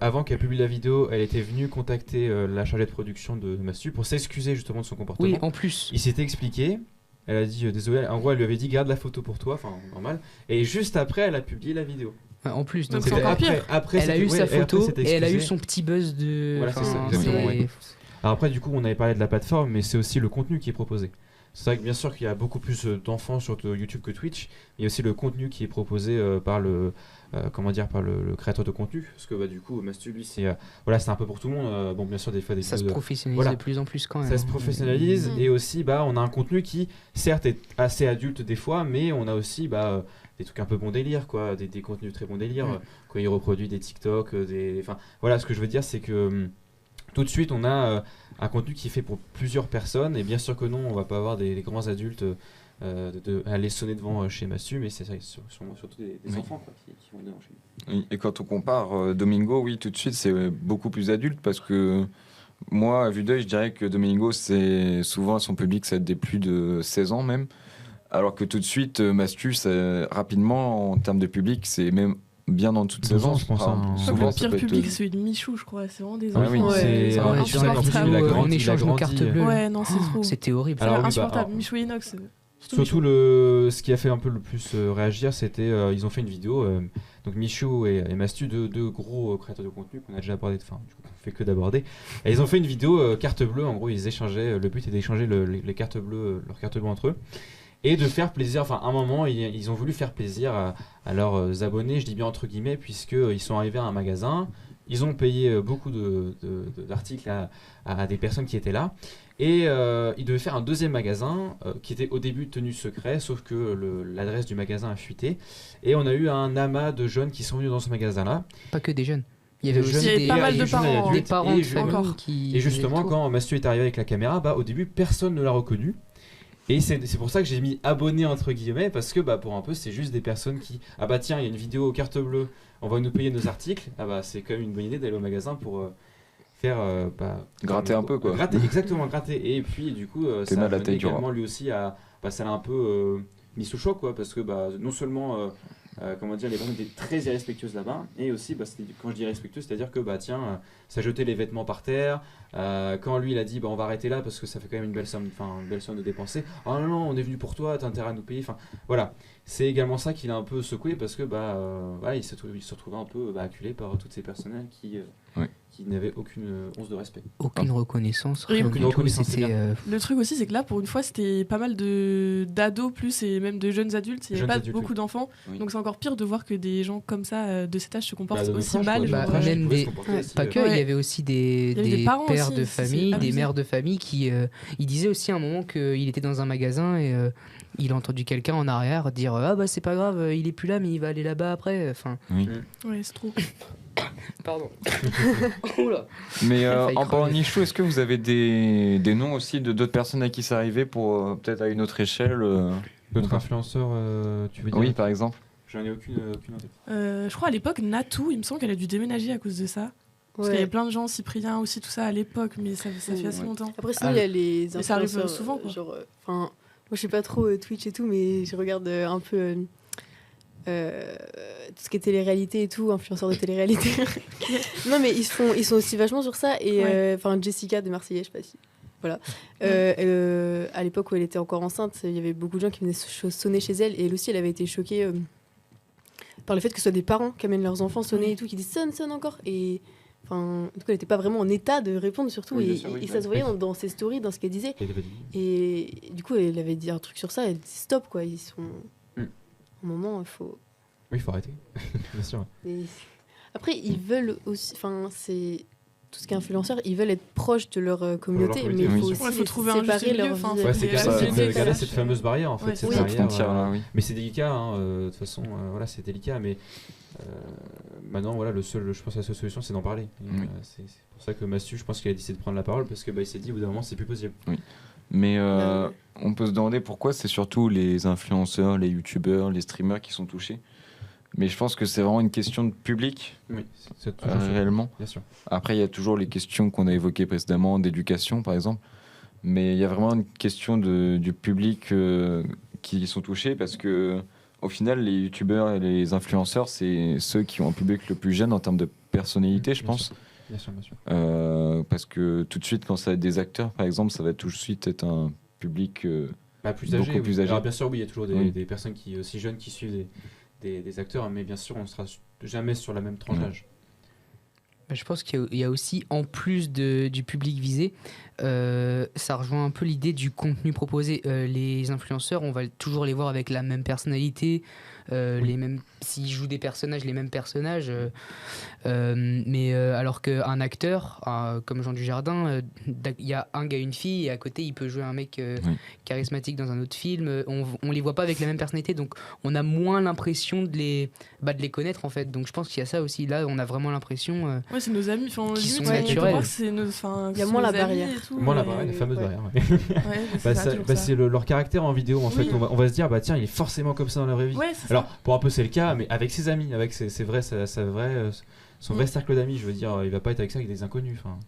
avant qu'elle publie la vidéo, elle était venue contacter la chargée de production de Mastu pour s'excuser justement de son comportement. Oui, en plus. Il s'était expliqué. Elle a dit désolé. En gros, elle lui avait dit garde la photo pour toi, enfin normal. Et juste après, elle a publié la vidéo. En plus, donc Donc, c'est C'était encore pire. après elle a c'était- eu ouais, sa après, photo s'était et elle a eu excusée. son petit buzz de. Voilà, c'est ça, enfin, exactement, c'est- ouais. Alors après, du coup, on avait parlé de la plateforme, mais c'est aussi le contenu qui est proposé. C'est vrai que bien sûr qu'il y a beaucoup plus d'enfants sur YouTube que Twitch. Il y a aussi le contenu qui est proposé par le créateur de contenu, parce que du coup, Mastu, lui, c'est c'est un peu pour tout le monde. Bon, bien sûr, des fois des Ça se vidéos de- professionnalise Voilà. de plus en plus quand même. ça se professionnalise Mhm. et aussi on a un contenu qui certes est assez adulte des fois, mais on a aussi des trucs un peu bon délire, quoi, des contenus très bon délire, quand il reproduit des TikTok, enfin voilà, ce que je veux dire c'est que tout de suite on a un contenu qui est fait pour plusieurs personnes, et bien sûr que non, on va pas avoir des grands adultes aller sonner devant chez Mastu, mais c'est ça, surtout des Oui. enfants quoi, qui vont devant chez lui. Oui, et quand on compare Domingo, oui, tout de suite, c'est beaucoup plus adulte parce que moi, à vue d'œil, je dirais que Domingo, c'est souvent son public, ça des plus de 16 ans même. Alors que tout de suite, Mastu, rapidement, en termes de public, c'est même bien en dessous de 16 ans, je pense, Enfin, hein. Je crois que souvent, le ça pire peut être- public, c'est celui de Michou, je crois. C'est vraiment des Ah enfants. oui, c'est Ouais, dans la insupportable. vidéo, Où, il a grandi, on échange il a nos cartes grandi, bleues. Ouais, non, c'est trop. C'était horrible. Alors, oui, Insupportable. alors- Michou et Inox. Surtout ce qui a fait un peu le plus réagir, c'était ils ont fait une vidéo, donc Michou et Mastu, deux gros créateurs de contenu qu'on a déjà abordé, enfin du coup qu'on fait que d'aborder, et ils ont fait une vidéo carte bleue, en gros ils échangeaient, le but était d'échanger les cartes bleues, leurs cartes bleues entre eux, et de faire plaisir, enfin à un moment ils ont voulu faire plaisir à leurs abonnés, je dis bien entre guillemets, puisqu'ils sont arrivés à un magasin, ils ont payé beaucoup d'articles à des personnes qui étaient là. Et ils devaient faire un deuxième magasin qui était au début tenu secret, sauf que l'adresse du magasin a fuité. Et on a eu un amas de jeunes qui sont venus dans ce magasin-là. Pas que des jeunes. Il y avait Des aussi Il y avait des, pas mal de jeunes et parents, des adultes, parents et de je- famille encore. qui. Et justement, faisaient le tour. quand Mastu est arrivé avec la caméra, au début, personne ne l'a reconnu. Et c'est pour ça que j'ai mis abonné entre guillemets, parce que pour un peu, c'est juste des personnes qui. Ah bah tiens, il y a une vidéo carte bleue, on va nous payer nos articles. Ah bah c'est quand même une bonne idée d'aller au magasin pour faire. Gratter un peu, quoi. Gratter, exactement, gratter. Et puis du coup, ça mal a la mené taille du également lui aussi à. Ça l'a un peu mis sous choc, quoi, parce que non seulement. Comment dire, les personnes étaient très irrespectueuses là-bas, et aussi quand je dis irrespectueux, c'est-à-dire que ça jetait les vêtements par terre. Quand lui il a dit on va arrêter là parce que ça fait quand même une belle somme de dépenser, oh non non, on est venu pour toi, t'as intérêt à nous payer, enfin voilà, c'est également ça qui l'a un peu secoué, parce que il se retrouvait un peu acculé par toutes ces personnes qui n'avaient aucune once de respect. Aucune reconnaissance. Oui, rien aucune du tout, reconnaissance, c'était, c'est bien. Le truc aussi, c'est que là, pour une fois, c'était pas mal d'ados plus et même de jeunes adultes. Il n'y Jeunes avait pas adultes, beaucoup oui. d'enfants. Oui. Donc c'est encore pire de voir que des gens comme ça, de cet âge, se comportent De aussi notre âge, mal. quoi, de bah, genre, notre âge, même ils pouvaient des- se comporter ouais, aussi, Pas que, Ouais. il y avait aussi Il y avait des des parents pères aussi, de c'est famille, des abusé. mères de famille qui. Il disait aussi à un moment qu'il était dans un magasin et il a entendu quelqu'un en arrière dire ah bah c'est pas grave, il est plus là mais il va aller là-bas après. Enfin. Ouais, c'est trop. Pardon. Oula. Mais a failli en parlant de crever. Michou, est-ce que vous avez des noms aussi de d'autres personnes à qui c'est arrivé pour peut-être à une autre échelle D'autres Enfin, influenceurs, tu veux dire? Oui, par exemple. J'en ai aucune en tête. Je crois à l'époque, Natou, il me semble qu'elle a dû déménager à cause de ça. Parce qu'il y avait plein de gens, Cyprien aussi, tout ça à l'époque, mais ça fait assez longtemps. Après, sinon, il y a les Mais ça arrive influenceurs, souvent, quoi. genre, moi, je sais pas trop Twitch et tout, mais je regarde un peu tout ce qui est télé-réalité et tout, influenceurs de télé-réalité. Non, mais ils sont aussi vachement sur ça. Et Jessica de Marseillais, je sais pas si. Voilà. À l'époque où elle était encore enceinte, il y avait beaucoup de gens qui venaient sonner chez elle. Et elle aussi, elle avait été choquée par le fait que ce soit des parents qui amènent leurs enfants sonner et tout, qui disent sonne encore. Et en tout cas, elle n'était pas vraiment en état de répondre, surtout. Oui, et bien sûr, oui. et ça se voyait dans ses stories, dans ce qu'elle disait. Et du coup, elle avait dit un truc sur ça. Elle dit stop, quoi. Ils sont. Au moment, il faut. Oui, il faut arrêter. Bien sûr. Et après, ils veulent aussi. Enfin, c'est. Tout ce qui est influenceur, ils veulent être proches de leur communauté, mais il faut aussi faut trouver un séparer juste leur milieu, vie. enfin, Ouais, c'est c'est garder cette fameuse barrière en fait. Ouais, cette oui. barrière, Frontière, là, oui. Mais c'est délicat, hein, de toute façon, voilà, c'est délicat, mais maintenant, voilà, je pense que la seule solution, c'est d'en parler. Et, Oui. c'est pour ça que Massu, je pense qu'il a décidé de prendre la parole, parce que il s'est dit, au bout d'un moment, c'est plus possible. Mais on peut se demander pourquoi c'est surtout les influenceurs, les youtubeurs, les streamers qui sont touchés. Mais je pense que c'est vraiment une question de public, Oui, c'est toujours ça. réellement. Bien sûr. Après, il y a toujours les questions qu'on a évoquées précédemment, d'éducation par exemple. Mais il y a vraiment une question du public qui sont touchés parce que, au final, les youtubeurs et les influenceurs, c'est ceux qui ont un public le plus jeune en termes de personnalité, je Bien pense. sûr. Bien sûr, bien sûr. Parce que tout de suite, quand ça va être des acteurs, par exemple, ça va tout de suite être un public Plus âgé. beaucoup plus âgé. Alors, bien sûr, oui, il y a toujours Oui. des personnes qui aussi jeunes qui suivent des acteurs, mais bien sûr, on ne sera jamais sur la même tranche d'âge. Je pense qu'il y a aussi, en plus du public visé, ça rejoint un peu l'idée du contenu proposé. Les influenceurs, on va toujours les voir avec la même personnalité, les mêmes, s'ils jouent des personnages, les mêmes personnages. Mais alors qu'un acteur, comme Jean Dujardin, il y a un gars, une fille, et à côté, il peut jouer un mec charismatique dans un autre film. On les voit pas avec la même personnalité, donc on a moins l'impression de les connaître, en fait. Donc je pense qu'il y a ça aussi. Là, on a vraiment l'impression... Ouais, c'est nos amis. Enfin, Qui limite, sont on peut naturels. voir que c'est nos, Il y a moins la barrière. Moi, la barrière, la fameuse barrière. Ouais. C'est Leur caractère en vidéo, en fait. Oui. On va se dire, bah tiens, il est forcément comme ça dans la vraie vie. Ouais, c'est Alors, ça. pour un peu, c'est le cas, mais avec ses amis, avec son vrai cercle d'amis, je veux dire, il va pas être avec ça avec des inconnus. Enfin,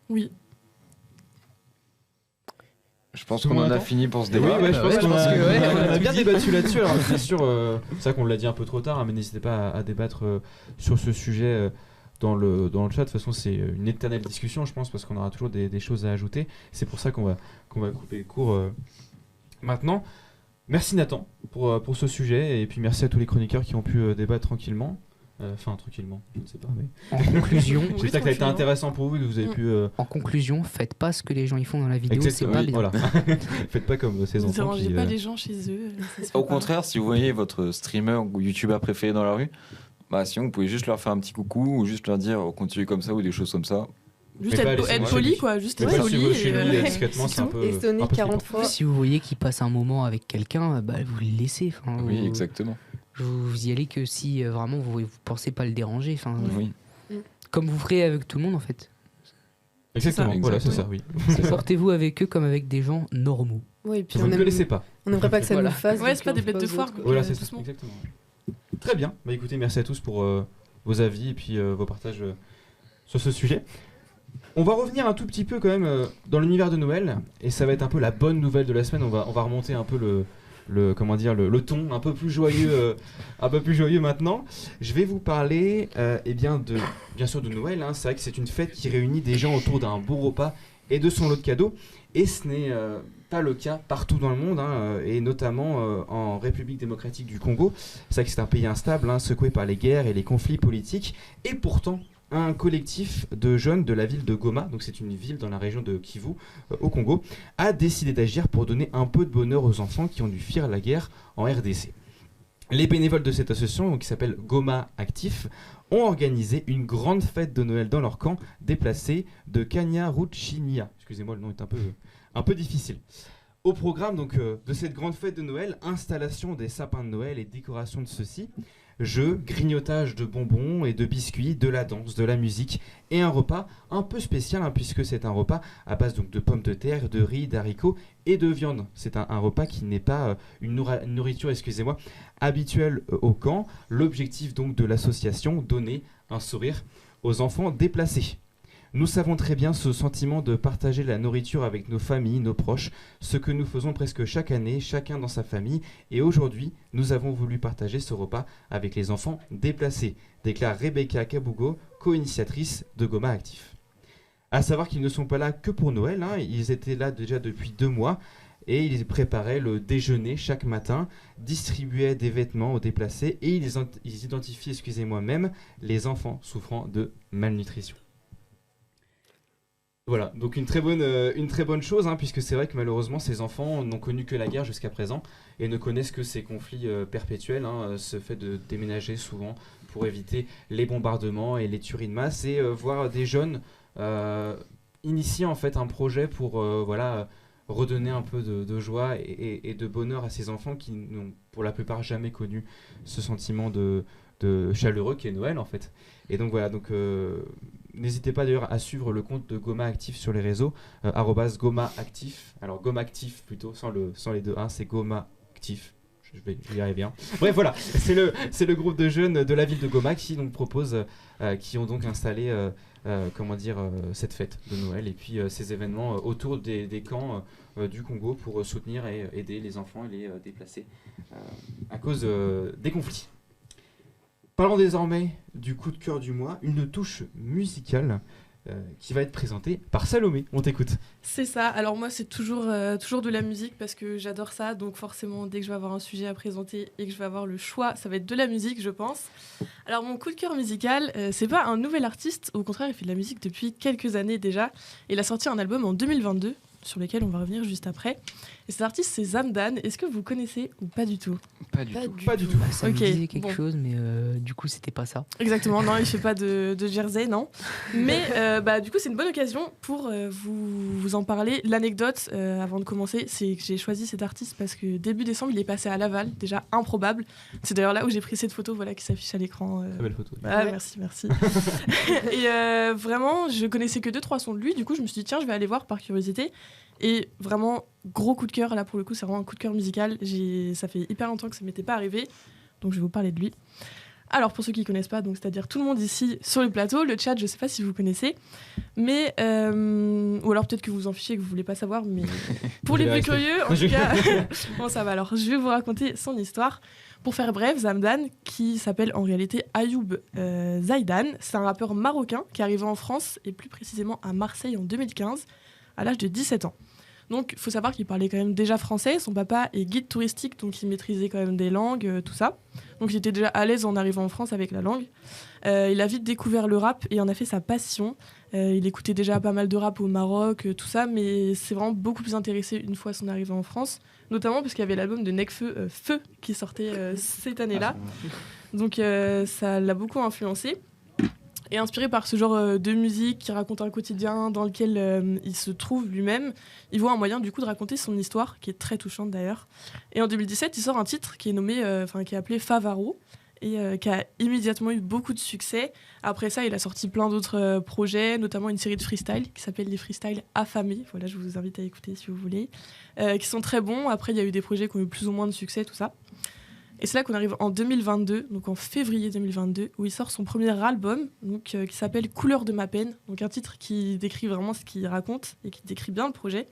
Oui. Je pense Tout le qu'on en monde a attend fini pour ce oui, débat. je pense je qu'on pense a, que, ouais, on a bien débattu là-dessus. Alors, bien sûr, c'est vrai qu'on l'a dit un peu trop tard, hein, mais n'hésitez pas à débattre sur ce sujet dans le chat. De toute façon, c'est une éternelle discussion, je pense, parce qu'on aura toujours des choses à ajouter. C'est pour ça qu'on va couper les cours maintenant. Merci Nathan pour ce sujet, et puis merci à tous les chroniqueurs qui ont pu débattre tranquillement. Enfin, tranquillement, je ne sais pas. Mais... En conclusion, Oui, J'espère que ça a été tranquillement. intéressant pour vous, que vous avez pu. en conclusion, faites pas ce que les gens y font dans la vidéo, c'est Exactement, pas oui, bien. voilà. Faites pas comme ces Ne enfants dérangez qui. pas les gens chez eux. ça se fait Au pas. contraire, si vous voyez votre streamer ou youtubeur préféré dans la rue, bah sinon vous pouvez juste leur faire un petit coucou ou juste leur dire continuez comme ça ou des choses comme ça. Juste Mais pas être laisser poli, chez quoi. Juste Mais être pas poli. suivre chez lui et, discrètement, c'est un peu. Et sonner un peu 40 flippant. fois. Si vous voyez qu'il passe un moment avec quelqu'un, vous le laissez. Enfin, Oui, vous- exactement. Vous y allez que si vraiment vous pensez pas le déranger. Enfin, Oui. comme vous ferez avec tout le monde en fait. Exactement, ça. voilà, c'est ça, Exactement. oui. Portez-vous avec eux comme avec des gens normaux. Oui, et puis Vous ne le laissez pas. on n'aimerait pas que ça Voilà. nous fasse. Ouais, donc c'est pas on des fait bêtes de aux foire, autres. quoi. Voilà, c'est ça, doucement. exactement. Très bien, bah écoutez, merci à tous pour vos avis et puis vos partages sur ce sujet. On va revenir un tout petit peu quand même dans l'univers de Noël, et ça va être un peu la bonne nouvelle de la semaine. On va remonter un peu le ton un peu plus joyeux maintenant. Je vais vous parler bien sûr de Noël, hein. C'est vrai que c'est une fête qui réunit des gens autour d'un beau repas et de son lot de cadeaux, et ce n'est pas le cas partout dans le monde, hein, et notamment en République démocratique du Congo. C'est vrai que c'est un pays instable, hein, secoué par les guerres et les conflits politiques, et pourtant un collectif de jeunes de la ville de Goma, donc c'est une ville dans la région de Kivu, au Congo, a décidé d'agir pour donner un peu de bonheur aux enfants qui ont dû fuir la guerre en RDC. Les bénévoles de cette association, donc, qui s'appelle Goma Actif, ont organisé une grande fête de Noël dans leur camp déplacé de Kanyaruchinia. Excusez-moi, le nom est un peu difficile. Au programme donc, de cette grande fête de Noël, installation des sapins de Noël et décoration de ceux-ci, jeux, grignotage de bonbons et de biscuits, de la danse, de la musique et un repas un peu spécial, hein, puisque c'est un repas à base donc, de pommes de terre, de riz, d'haricots et de viande. C'est un repas qui n'est pas une nourriture habituelle au camp. L'objectif donc de l'association, donner un sourire aux enfants déplacés. Nous savons très bien ce sentiment de partager la nourriture avec nos familles, nos proches, ce que nous faisons presque chaque année, chacun dans sa famille. Et aujourd'hui, nous avons voulu partager ce repas avec les enfants déplacés, déclare Rebecca Kabugo, co-initiatrice de Goma Actif. À savoir qu'ils ne sont pas là que pour Noël, ils étaient là déjà depuis 2 mois et ils préparaient le déjeuner chaque matin, distribuaient des vêtements aux déplacés et ils identifiaient, même les enfants souffrant de malnutrition. Voilà, donc une très bonne chose, puisque c'est vrai que malheureusement ces enfants n'ont connu que la guerre jusqu'à présent et ne connaissent que ces conflits perpétuels, ce fait de déménager souvent pour éviter les bombardements et les tueries de masse et voir des jeunes initier en fait un projet pour redonner un peu de joie et de bonheur à ces enfants qui n'ont pour la plupart jamais connu ce sentiment de chaleureux qu'est Noël en fait. Et donc voilà, n'hésitez pas d'ailleurs à suivre le compte de Goma Actif sur les réseaux, @Goma Actif. Alors Goma Actif plutôt, sans les 2 1, c'est Goma Actif. Je vais y arriver bien. Bref, voilà, c'est le groupe de jeunes de la ville de Goma qui donc propose, qui ont donc installé cette fête de Noël et puis ces événements autour des camps du Congo pour soutenir et aider les enfants et les déplacés à cause des conflits. Parlons désormais du coup de cœur du mois, une touche musicale qui va être présentée par Salomé. On t'écoute. C'est ça. Alors moi, c'est toujours de la musique parce que j'adore ça. Donc forcément, dès que je vais avoir un sujet à présenter et que je vais avoir le choix, ça va être de la musique, je pense. Alors mon coup de cœur musical, c'est pas un nouvel artiste. Au contraire, il fait de la musique depuis quelques années déjà. Il a sorti un album en 2022 sur lequel on va revenir juste après. Et cet artiste, c'est Zamdan. Est-ce que vous connaissez ou pas du tout ? Pas du tout. Pas du tout. Ça me disait quelque chose, mais du coup, c'était pas ça. Exactement, non, il fait pas de Jersey, non. Mais du coup, c'est une bonne occasion pour vous en parler. L'anecdote, avant de commencer, c'est que j'ai choisi cet artiste parce que début décembre, il est passé à Laval, déjà improbable. C'est d'ailleurs là où j'ai pris cette photo, qui s'affiche à l'écran. Très belle photo. Ah, merci. Et vraiment, je connaissais que 2-3 sons de lui. Du coup, je me suis dit, tiens, je vais aller voir par curiosité. Et vraiment, gros coup de cœur, là pour le coup, c'est vraiment un coup de cœur musical. Ça fait hyper longtemps que ça ne m'était pas arrivé, donc je vais vous parler de lui. Alors, pour ceux qui ne connaissent pas, donc, c'est-à-dire tout le monde ici sur le plateau, le chat, je ne sais pas si vous connaissez, mais, ou alors peut-être que vous en fichez, que vous ne voulez pas savoir, mais pour les plus curieux, en tout cas, bon, ça va. Alors, je vais vous raconter son histoire. Pour faire bref, Zamdan, qui s'appelle en réalité Ayoub Zaidan, c'est un rappeur marocain qui est arrivé en France, et plus précisément à Marseille en 2015, à l'âge de 17 ans. Donc, il faut savoir qu'il parlait quand même déjà français. Son papa est guide touristique, donc il maîtrisait quand même des langues, tout ça. Donc, il était déjà à l'aise en arrivant en France avec la langue. Il a vite découvert le rap et en a fait sa passion. Il écoutait déjà pas mal de rap au Maroc, tout ça, mais c'est vraiment beaucoup plus intéressé une fois son arrivée en France, notamment parce qu'il y avait l'album de Nekfeu, Feu, qui sortait cette année-là. Donc, ça l'a beaucoup influencé. Et inspiré par ce genre de musique qui raconte un quotidien dans lequel il se trouve lui-même, il voit un moyen du coup de raconter son histoire, qui est très touchante d'ailleurs. Et en 2017, il sort un titre qui est qui est appelé Favaro, et qui a immédiatement eu beaucoup de succès. Après ça, il a sorti plein d'autres projets, notamment une série de freestyle qui s'appelle les freestyles affamés. Voilà, je vous invite à écouter si vous voulez, qui sont très bons. Après, il y a eu des projets qui ont eu plus ou moins de succès, tout ça. Et c'est là qu'on arrive en 2022, donc en février 2022, où il sort son premier album, donc, qui s'appelle Couleur de ma peine, donc un titre qui décrit vraiment ce qu'il raconte et qui décrit bien le projet.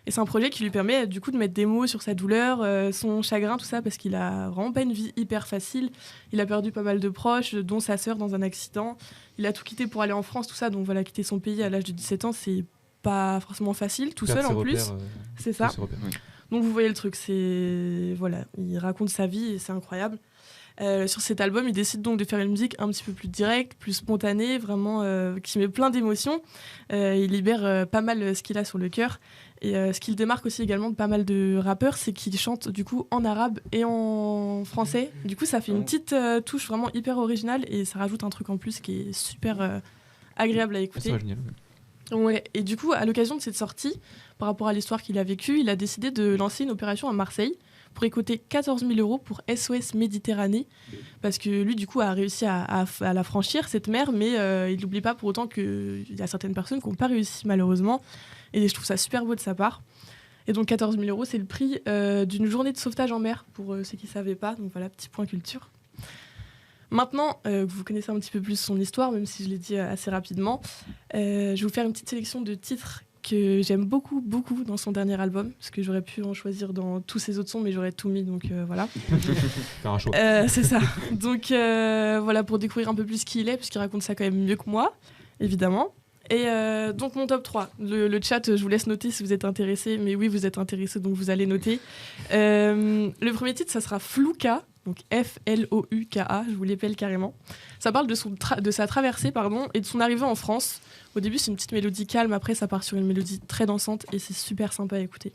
Et c'est un projet qui lui permet du coup de mettre des mots sur sa douleur, son chagrin, tout ça, parce qu'il a vraiment pas une vie hyper facile. Il a perdu pas mal de proches, dont sa sœur dans un accident. Il a tout quitté pour aller en France, tout ça, donc voilà, quitter son pays à l'âge de 17 ans, c'est pas forcément facile, tout seul en plus. C'est ça. Donc vous voyez le truc, il raconte sa vie et c'est incroyable. Sur cet album, il décide donc de faire une musique un petit peu plus directe, plus spontanée, vraiment qui met plein d'émotions. Il libère pas mal ce qu'il a sur le cœur. Et ce qui le démarque aussi également de pas mal de rappeurs, c'est qu'il chante du coup en arabe et en français. Du coup, ça fait une petite touche vraiment hyper originale et ça rajoute un truc en plus qui est super agréable à écouter. C'est génial. Ouais. Et du coup, à l'occasion de cette sortie, par rapport à l'histoire qu'il a vécue, il a décidé de lancer une opération à Marseille pour écouter 14 000 € pour SOS Méditerranée, parce que lui, du coup, a réussi à la franchir, cette mer, mais il n'oublie pas pour autant qu'il y a certaines personnes qui n'ont pas réussi, malheureusement. Et je trouve ça super beau de sa part. Et donc, 14 000 €, c'est le prix d'une journée de sauvetage en mer, pour ceux qui ne savaient pas. Donc voilà, petit point culture. Maintenant, vous connaissez un petit peu plus son histoire, même si je l'ai dit assez rapidement, je vais vous faire une petite sélection de titres que j'aime beaucoup, beaucoup dans son dernier album, parce que j'aurais pu en choisir dans tous ses autres sons, mais j'aurais tout mis, donc voilà. Faire un choix. C'est ça. Donc voilà, pour découvrir un peu plus qui il est, puisqu'il raconte ça quand même mieux que moi, évidemment. Et donc mon top 3, le chat, je vous laisse noter si vous êtes intéressés, mais oui, vous êtes intéressés, donc vous allez noter. Le premier titre, ça sera Flouka, donc F-L-O-U-K-A, je vous l'épelle carrément. Ça parle de sa traversée et de son arrivée en France. Au début, c'est une petite mélodie calme, après ça part sur une mélodie très dansante et c'est super sympa à écouter.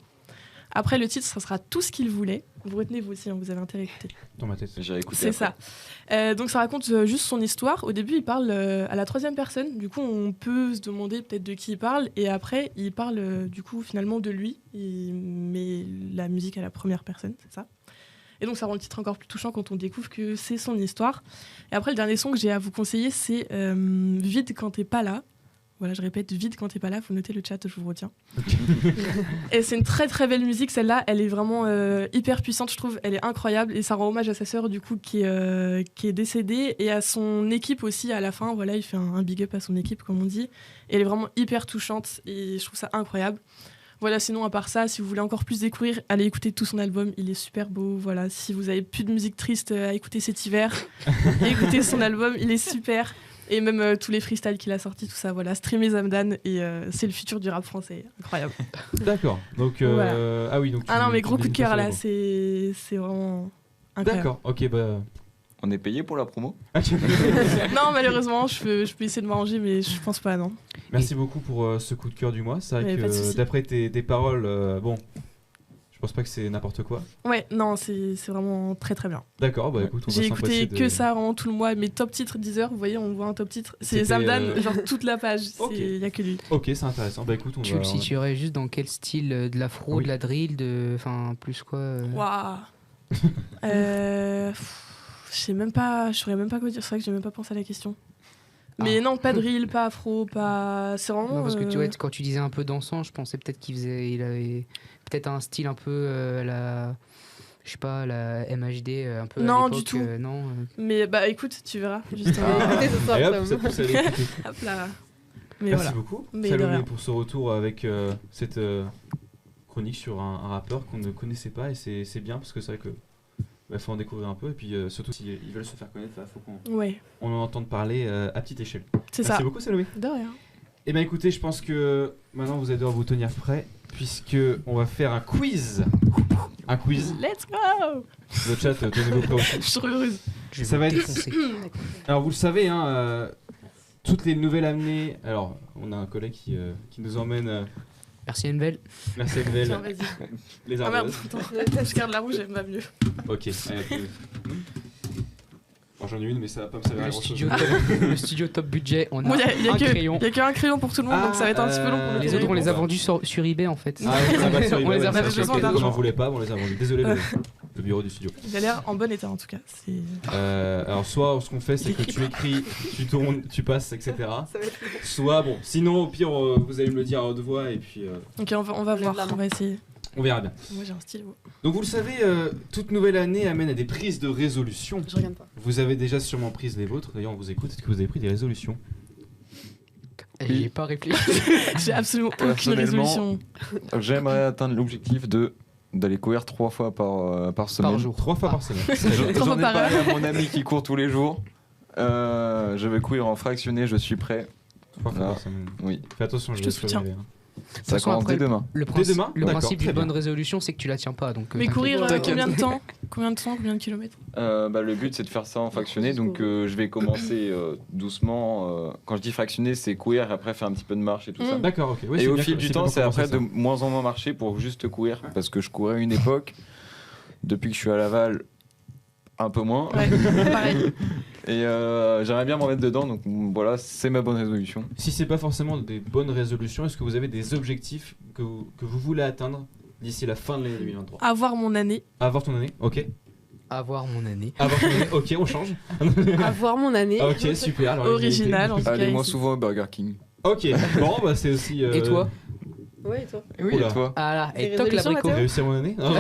Après, le titre, ça sera Tout ce qu'il voulait. Vous retenez vous aussi, vous avez intérêt à écouter. Dans ma tête. J'ai écouté. C'est ça. Donc ça raconte juste son histoire. Au début, il parle à la troisième personne. Du coup, on peut se demander peut-être de qui il parle. Et après, il parle du coup finalement de lui. Il met la musique à la première personne, c'est ça. Et donc ça rend le titre encore plus touchant quand on découvre que c'est son histoire. Et après, le dernier son que j'ai à vous conseiller, c'est Vide quand t'es pas là. Voilà, je répète, Vide quand t'es pas là, faut noter le chat, je vous retiens. Et c'est une très très belle musique, celle-là, elle est vraiment hyper puissante, je trouve, elle est incroyable et ça rend hommage à sa sœur du coup qui est décédée et à son équipe aussi à la fin, voilà, il fait un big up à son équipe comme on dit. Et elle est vraiment hyper touchante et je trouve ça incroyable. Voilà, sinon à part ça, si vous voulez encore plus découvrir, allez écouter tout son album, il est super beau. Voilà, si vous avez plus de musique triste à écouter cet hiver, écoutez son album, il est super. Et même tous les freestyles qu'il a sortis, tout ça, voilà, streamer Zamdan et c'est le futur du rap français, incroyable. D'accord. Donc Voilà. ah oui, donc Ah non, mais gros coup de cœur là, c'est c'est vraiment incroyable. D'accord. OK, bah On est payé pour la promo? Non, malheureusement, je peux essayer de m'arranger, mais je pense pas, non. merci beaucoup pour ce coup de cœur du mois. C'est vrai Mais pas de que souci. d'après tes paroles, bon, je pense pas que c'est n'importe quoi. Ouais, non, c'est vraiment très très bien. D'accord, bah écoute, on va J'ai s'empresser écouté de... que ça vraiment tout le mois, mes top titres Deezer, vous voyez, on voit un top titre. C'est C'était, Zamdan, genre toute la page, Ok. il y a que lui. OK, c'est intéressant. Bah écoute, on Tu va le situerais juste dans quel style de l'afro, Oui. de la drill, enfin plus quoi Waouh. Je sais même pas, je saurais même pas quoi dire, c'est vrai que j'ai même pas pensé à la question. Mais non, pas drill, pas afro, pas. C'est vraiment. Non, parce que tu vois, quand tu disais un peu dansant, je pensais peut-être il avait peut-être un style un peu à la, je sais pas, la MHD un peu. Non, à du l'époque, tout. Non. Mais bah écoute, tu verras. Justement. Écoutez ce soir, Et hop, Tom. ça pousse à l'écouter. Hop là. Mais Merci voilà. beaucoup, Mais de Salomé, rien. pour ce retour avec cette chronique sur un rappeur qu'on ne connaissait pas et c'est bien parce que c'est vrai que faut en découvrir un peu et puis surtout s'ils veulent se faire connaître, il faut qu'on Ouais, en entende parler à petite échelle. c'est Merci ça. beaucoup, Salomé. De rien. Eh bien écoutez, je pense que maintenant vous allez devoir vous tenir prêts puisque on va faire un quiz. Un quiz. Let's go. Le chat, tenez-vous prêts aussi. Je suis trop heureuse. Ça va être... Foncé. Alors vous le savez, hein, toutes les nouvelles années... Alors, on a un collègue qui nous emmène... Merci Envel. Merci Tiens, Envel, vas-y. les Ah merde, ardeuses. attends, je garde la rouge, elle me va mieux. Ok, allez, bon, j'en ai une, mais ça va pas me servir à Le grand studio, chose. le studio top budget, on a Bon, il y a un crayon. qu'un crayon pour tout le monde, donc ça va être un petit peu long pour le Les trouver. autres, on les a Bon, vendus sur eBay en fait. Ah oui, ça va sur On eBay, les a ouais, vendus ça, sur ok, eBay. on n'en voulait pas, on les a vendus. Désolé, le bureau du studio. Il a l'air en bon état en tout cas. Alors, soit ce qu'on fait, c'est que tu écris, tu tournes, tu passes, etc. Ça va être- Soit, bon, sinon, au pire, vous allez me le dire à haute voix et puis Ok, on va Lève voir, la main. on va essayer. on verra bien. Moi j'ai un stylo. Donc, vous le savez, toute nouvelle année amène à des prises de résolution. Je regarde pas. Vous avez déjà sûrement pris les vôtres. D'ailleurs, on vous écoute. Est-ce que vous avez pris des résolutions? J'y ai pas réfléchi. J'ai absolument aucune Personnellement, résolution. J'aimerais atteindre l'objectif d'aller courir 3 fois par semaine. Par jour. 3 fois par semaine. J'en Trois fois ai par parlé heure. à mon ami qui court tous les jours. Je vais courir en fractionné, je suis prêt. 3 fois Ah. par semaine. Oui, Fais attention, Je je te vais soutiens. surveiller, hein. De toute ça façon, commence après, dès demain. Le Dès principe, demain le D'accord, principe très d'une bien. bonne résolution, c'est que tu la tiens pas. Donc, Mais t'inquiète. courir T'inquiète. combien de temps? Combien de kilomètres? Le but c'est de faire ça en fractionné, donc je vais commencer doucement. Quand je dis fractionné, c'est courir et après faire un petit peu de marche et tout ça. D'accord, ok. Ouais, Et c'est au bien fil que- du c'est temps, bien c'est qu'on après commence de à ça. moins en moins marcher pour juste courir. Parce que je courais à une époque, depuis que je suis à Laval, un peu moins. Ouais, pareil. Et j'aimerais bien m'en mettre dedans, donc voilà, c'est ma bonne résolution. Si c'est pas forcément des bonnes résolutions, est-ce que vous avez des objectifs que vous voulez atteindre d'ici la fin de l'année 2023? Avoir mon année. Avoir ton année, ok. Avoir mon année. Avoir ton année, ok, on change. Avoir mon année. Ok, super. alors, Original, en tout cas. Allez, moins ici. souvent au Burger King. Ok, bon, bah c'est aussi. Et toi? Ouais, et toi? Oui, Oula. et toi? Ah là, Des et toc résolutions, l'abricot. Mathéo Réussir mon année Non.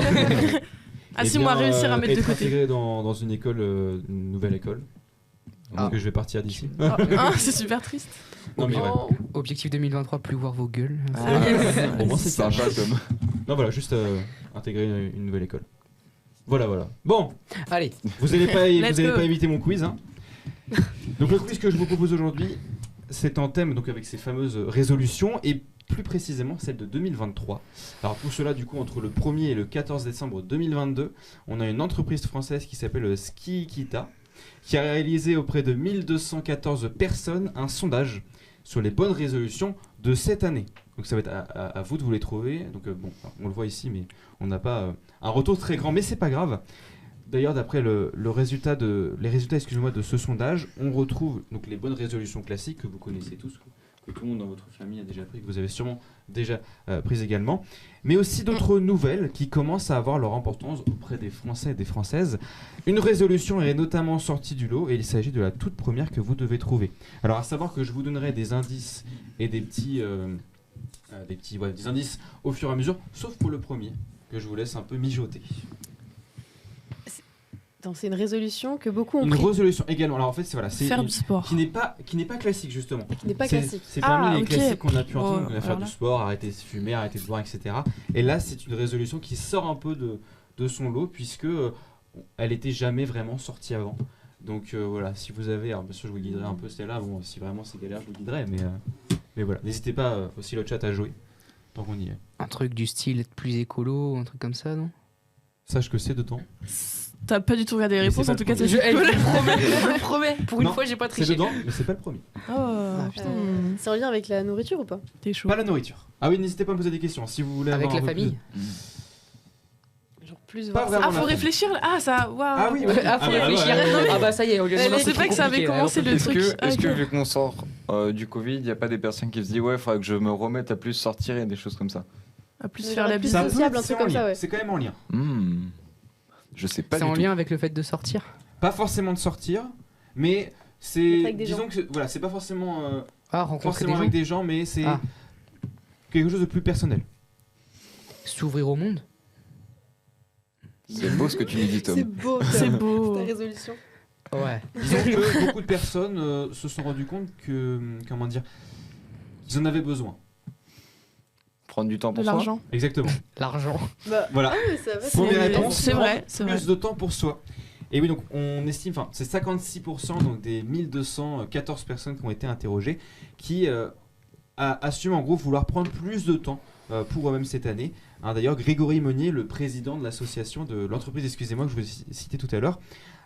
Ah Eh si, bien, moi réussir à mettre de être côté. intégré dans une école, une nouvelle école. Donc je vais partir d'ici. C'est super triste. Non, mais ouais. Objectif 2023, plus voir vos gueules. Au moins, c'est ça. sympa comme. Non, voilà, juste intégrer une nouvelle école. Voilà. Bon, Allez, vous n'allez pas, Let's vous allez go. pas éviter mon quiz. Hein. Donc le quiz que je vous propose aujourd'hui, c'est en thème donc avec ces fameuses résolutions et plus précisément celle de 2023. Alors pour cela, du coup, entre le 1er et le 14 décembre 2022, on a une entreprise française qui s'appelle Skiikita qui a réalisé auprès de 1214 personnes un sondage sur les bonnes résolutions de cette année. Donc ça va être à vous de vous les trouver. Donc bon, on le voit ici, mais on n'a pas un retour très grand, mais c'est pas grave. D'ailleurs, d'après les résultats de ce sondage, on retrouve donc les bonnes résolutions classiques que vous connaissez tous, que tout le monde dans votre famille a déjà pris, que vous avez sûrement déjà prises également, mais aussi d'autres nouvelles qui commencent à avoir leur importance auprès des Français et des Françaises. Une résolution est notamment sortie du lot et il s'agit de la toute première que vous devez trouver. Alors à savoir que je vous donnerai des indices et des indices au fur et à mesure, sauf pour le premier, que je vous laisse un peu mijoter. C'est une résolution que beaucoup ont Une pris, résolution également. Alors en fait, c'est Faire du sport. qui n'est pas classique justement. qui n'est pas C'est- classique. C'est parmi les ok. classiques qu'on a pu entendre, Oh, donc, faire alors du là. sport, arrêter de fumer, arrêter de boire, etc. Et là, c'est une résolution qui sort un peu de son lot puisque elle était jamais vraiment sortie avant. Donc voilà, si vous avez, alors bien sûr, je vous guiderai un peu celle-là. Bon, si vraiment c'est galère, je vous guiderai, mais voilà, n'hésitez pas aussi le chat à jouer tant qu'on y est. un truc du style être plus écolo, un truc comme ça, non? Sache que c'est dedans. T'as pas du tout regardé les Mais c'est réponses, pas en tout le cas, premier. c'est Je cool. le promets, pour Non, une fois, j'ai pas C'est triché. dedans, mais c'est pas le premier. Oh, putain, C'est en lien avec la nourriture ou pas? t'es chaud. Pas la nourriture. Ah oui, n'hésitez pas à me poser des questions si vous voulez Avec avoir la un peu famille. Genre plus Pas voir vraiment. Ah, faut la réfléchir. Ah, ça, waouh. Ah oui, Ouais, ah, faut bah, réfléchir. ouais. Ah bah ça y est, au lieu de Mais dire c'est vrai que ça avait commencé le truc. Est-ce que Ok. vu qu'on sort du Covid, il n'y a pas des personnes qui se disent ouais, il faudrait que je me remette à plus sortir et des choses comme ça? À plus Ouais, faire la plus bise. Ça peut sociable, être- un c'est truc en comme ça, lien. ouais. C'est quand même en lien. Je sais pas C'est du en tout. lien avec le fait de sortir. Pas forcément de sortir, mais Être c'est avec des disons gens. que voilà, c'est pas forcément Ah, rencontrer des gens. avec des gens, mais c'est Ah. quelque chose de plus personnel. S'ouvrir au monde. C'est beau ce que tu nous dis, C'est Tom. beau, C'est ta beau. résolution. Ouais. Disons que beaucoup de personnes se sont rendues compte que comment dire, qu'ils en avaient besoin. Prendre du temps De pour soi. l'argent. Exactement. L'argent. Bah, Voilà. ah oui, ça va. Première c'est- réponse, c'est vrai, c'est plus vrai. de temps pour soi. Et oui, donc on estime, enfin, c'est 56% donc des 1214 personnes qui ont été interrogées qui assument en gros vouloir prendre plus de temps pour eux-mêmes cette année. Hein, d'ailleurs, Grégory Monnier, le président de l'association de l'entreprise, excusez-moi, que je vous ai cité tout à l'heure,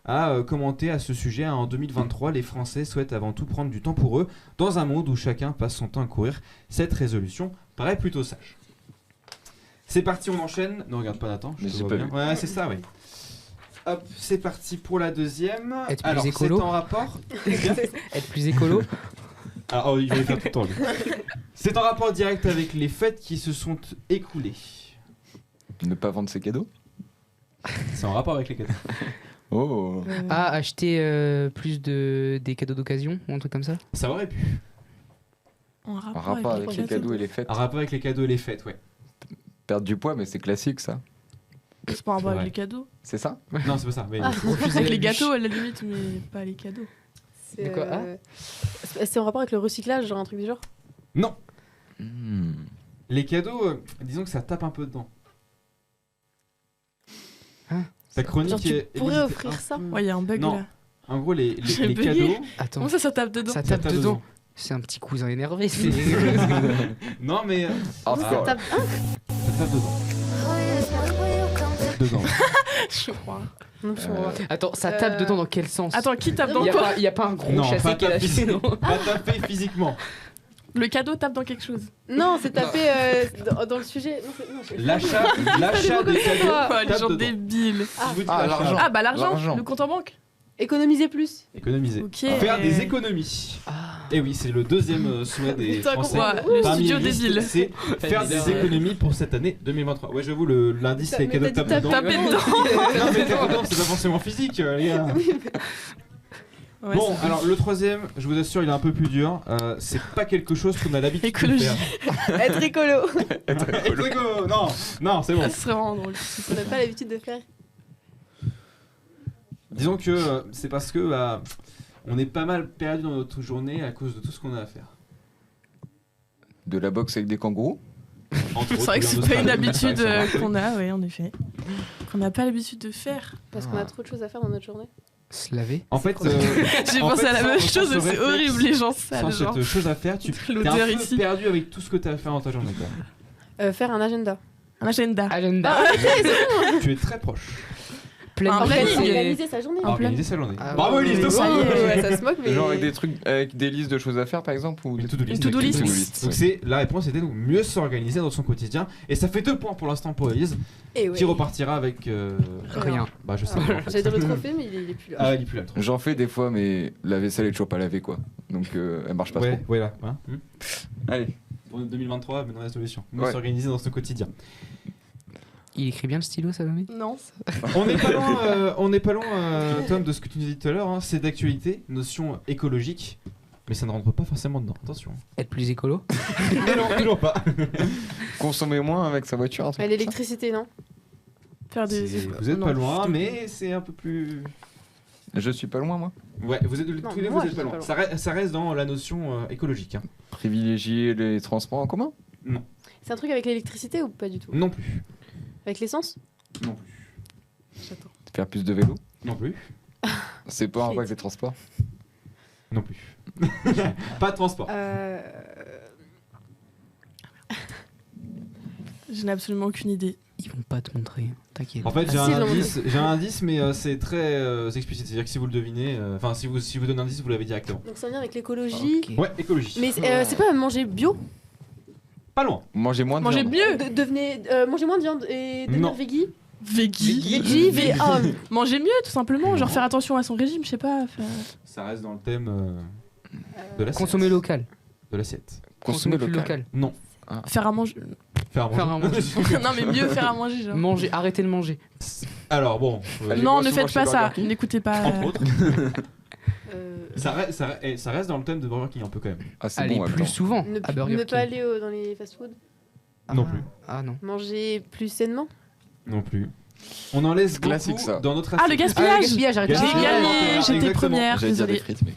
a commenté à ce sujet. En 2023, les Français souhaitent avant tout prendre du temps pour eux dans un monde où chacun passe son temps à courir. Cette résolution paraît plutôt sage. C'est parti, on enchaîne. Ne regarde pas Nathan. je Mais te j'ai vois pas bien. vu. Ouais, c'est ça, oui. Hop, c'est parti pour la deuxième. Être plus Alors, c'est écolo. en rapport. Être plus écolo. Ah, oh, il va le faire tout le temps, lui. C'est en rapport direct avec les fêtes qui se sont écoulées. Ne pas vendre ses cadeaux. C'est en rapport avec les cadeaux. Oh. Ah, acheter plus des cadeaux d'occasion ou un truc comme ça. Ça aurait pu. En En rapport avec les cadeaux et les fêtes. En rapport avec les cadeaux et les fêtes, ouais. Perdre du poids, mais c'est classique ça. C'est pas en rapport C'est avec vrai. les cadeaux. C'est ça? Non, c'est pas ça. Mais... Refuser Avec la les bûche. gâteaux à la limite, mais pas les cadeaux. C'est De quoi, c'est en rapport avec le recyclage, genre un truc du genre. Non, Hmm. les cadeaux, disons que ça tape un peu dedans. Hein Ta chronique Genre, tu est- pourrais Élise, offrir était un ça peu- Ouais, il y a un bug Non. là. En gros, les J'ai bugué. cadeaux. Attends, Comment ça tape dedans? ça Ça tape dedans. C'est un petit cousin énervé. c'est- Non, mais Hardcore. Ça tape- ah, ça tape dedans. Dedans. Je crois. non, je comprends pas. Attends, ça tape dedans dans quel sens? Attends, qui tape dans Il quoi? y a pas un gros Non, chassé pas qui est taper, lâché, non? pas taper physiquement. Le cadeau tape dans quelque chose. Non, c'est tapé dans le sujet. Non, L'achat des cadeaux Quoi, les tape gens dedans. débiles. Si vous dites Ah, l'achat, l'argent. Ah, bah l'argent, L'argent. le compte en banque. Économiser plus. économiser. Ok. Faire des économies. Et oui, c'est le deuxième souhait des Putain, Français. comprends. Ouais, le Parmi studio les listes, débile. c'est faire des économies pour cette année 2023. Ouais, j'avoue, l'indice, c'est Mais cadeaux t'as tape dit dedans. taper dedans. Non, mais tape dedans, c'est pas forcément physique, les gars. Ouais, Bon, c'est- alors le troisième, je vous assure, il est un peu plus dur. C'est pas quelque chose qu'on a l'habitude de Écologie. faire. Être écolo. Être écolo. Non, non, c'est bon. Ah, ce serait vraiment drôle. On n'a pas l'habitude de faire. Disons que c'est parce que on est pas mal perdu dans notre journée à cause de tout ce qu'on a à faire. De la boxe avec des kangourous. Entre C'est vrai que autres, c'est en pas une Australie. habitude C'est vrai que qu'on a, oui, en effet. Qu'on n'a pas l'habitude de faire. Parce qu'on a trop de choses à faire dans notre journée. Se laver. En fait, J'ai en pensé fait, à la sans- même sans chose, ce c'est réflexe, horrible, les gens sans sales, genre. cette chose à faire, tu es un L'odeur peu ici. perdu avec tout ce que tu as à faire dans ta journée. quoi. Faire un agenda. Un agenda. Agenda. Tu es très proche. Pleine En presse pleine et- Organiser sa journée. En Organiser sa journée. Ah, Bravo ouais, Elise, mais deux ça points. y est. Ouais, ça se moque, mais. Genre avec des trucs, avec des listes de choses à faire par exemple ou Une to-do list. Une to-do avec list. une list. Donc c'est la réponse était donc mieux s'organiser dans son quotidien et ça fait 2 points pour l'instant pour Elise Et ouais. qui repartira avec Rien. bah je sais Ah, pas. en fait. J'allais dire le trophée, mais il est plus là. Ah, il est plus là. le truc. J'en fais des fois, mais la vaisselle est toujours pas lavée quoi. Donc elle marche pas Ouais, trop. ouais là. Hein, Allez. Pour 2023, bonne résolution. Mieux Ouais. s'organiser dans son quotidien. Il écrit bien le stylo, Salomé? Non. On n'est pas loin, Tom, de ce que tu nous dis tout à l'heure. Hein. C'est d'actualité, notion écologique, mais ça ne rentre pas forcément dedans. Attention. Être plus écolo? Mais non, toujours pas. Consommer moins avec sa voiture. un truc comme ça. L'électricité, non Faire des. Vous êtes Non, pas loin, je te- mais c'est un peu plus. Je suis pas loin moi. Ouais, vous êtes tous les deux, moi, vous je êtes suis pas loin. pas Ça reste dans la notion écologique. Hein. Privilégier les transports en commun. C'est un truc avec l'électricité ou pas du tout Non plus. Avec l'essence Non plus. J'attends. Faire plus de vélo. Non plus. C'est pas un rapport avec les transports. Non plus. Pas de transport. Je n'ai absolument aucune idée. Ils vont pas te montrer, t'inquiète. En fait, Ah, j'ai un indice, mais c'est très explicite. C'est-à-dire que si vous le devinez, enfin, si vous donnez un indice, vous l'avez directement. Donc ça vient avec l'écologie. Ok. Ouais, écologie. Mais c'est pas manger bio Pas loin. Manger moins de Manger viande. mieux. Devenez, manger moins de viande et devenir Non. veggie. Veggie. Manger mieux, tout simplement. Genre Non. faire attention à son régime, je sais pas. Ça reste dans le thème de l'assiette. Consommer local. De l'assiette. Consommer plus local. Non. Faire à manger. Faire Faire à manger. Non, mais mieux faire à manger, genre. Manger, arrêtez de manger. Alors bon. Allez, Non, moi, ne souvent, faites chez pas Burger ça. King. N'écoutez pas. Entre autres. Euh, Ça reste dans le thème de Burger King un peu quand même. Ah, c'est Allez bon en même plus temps. souvent ne à Burger ne King. pas aller dans les fast-food. Non plus. Ah non. Manger plus sainement. Non plus. On en laisse Classique, beaucoup ça. dans notre Ah, le assiette. Ah, le gaspillage. gaspillage, arrêtez. J'ai Gaspillage. gagné, Exactement. j'étais première. J'allais dire des Désolée. frites, mais.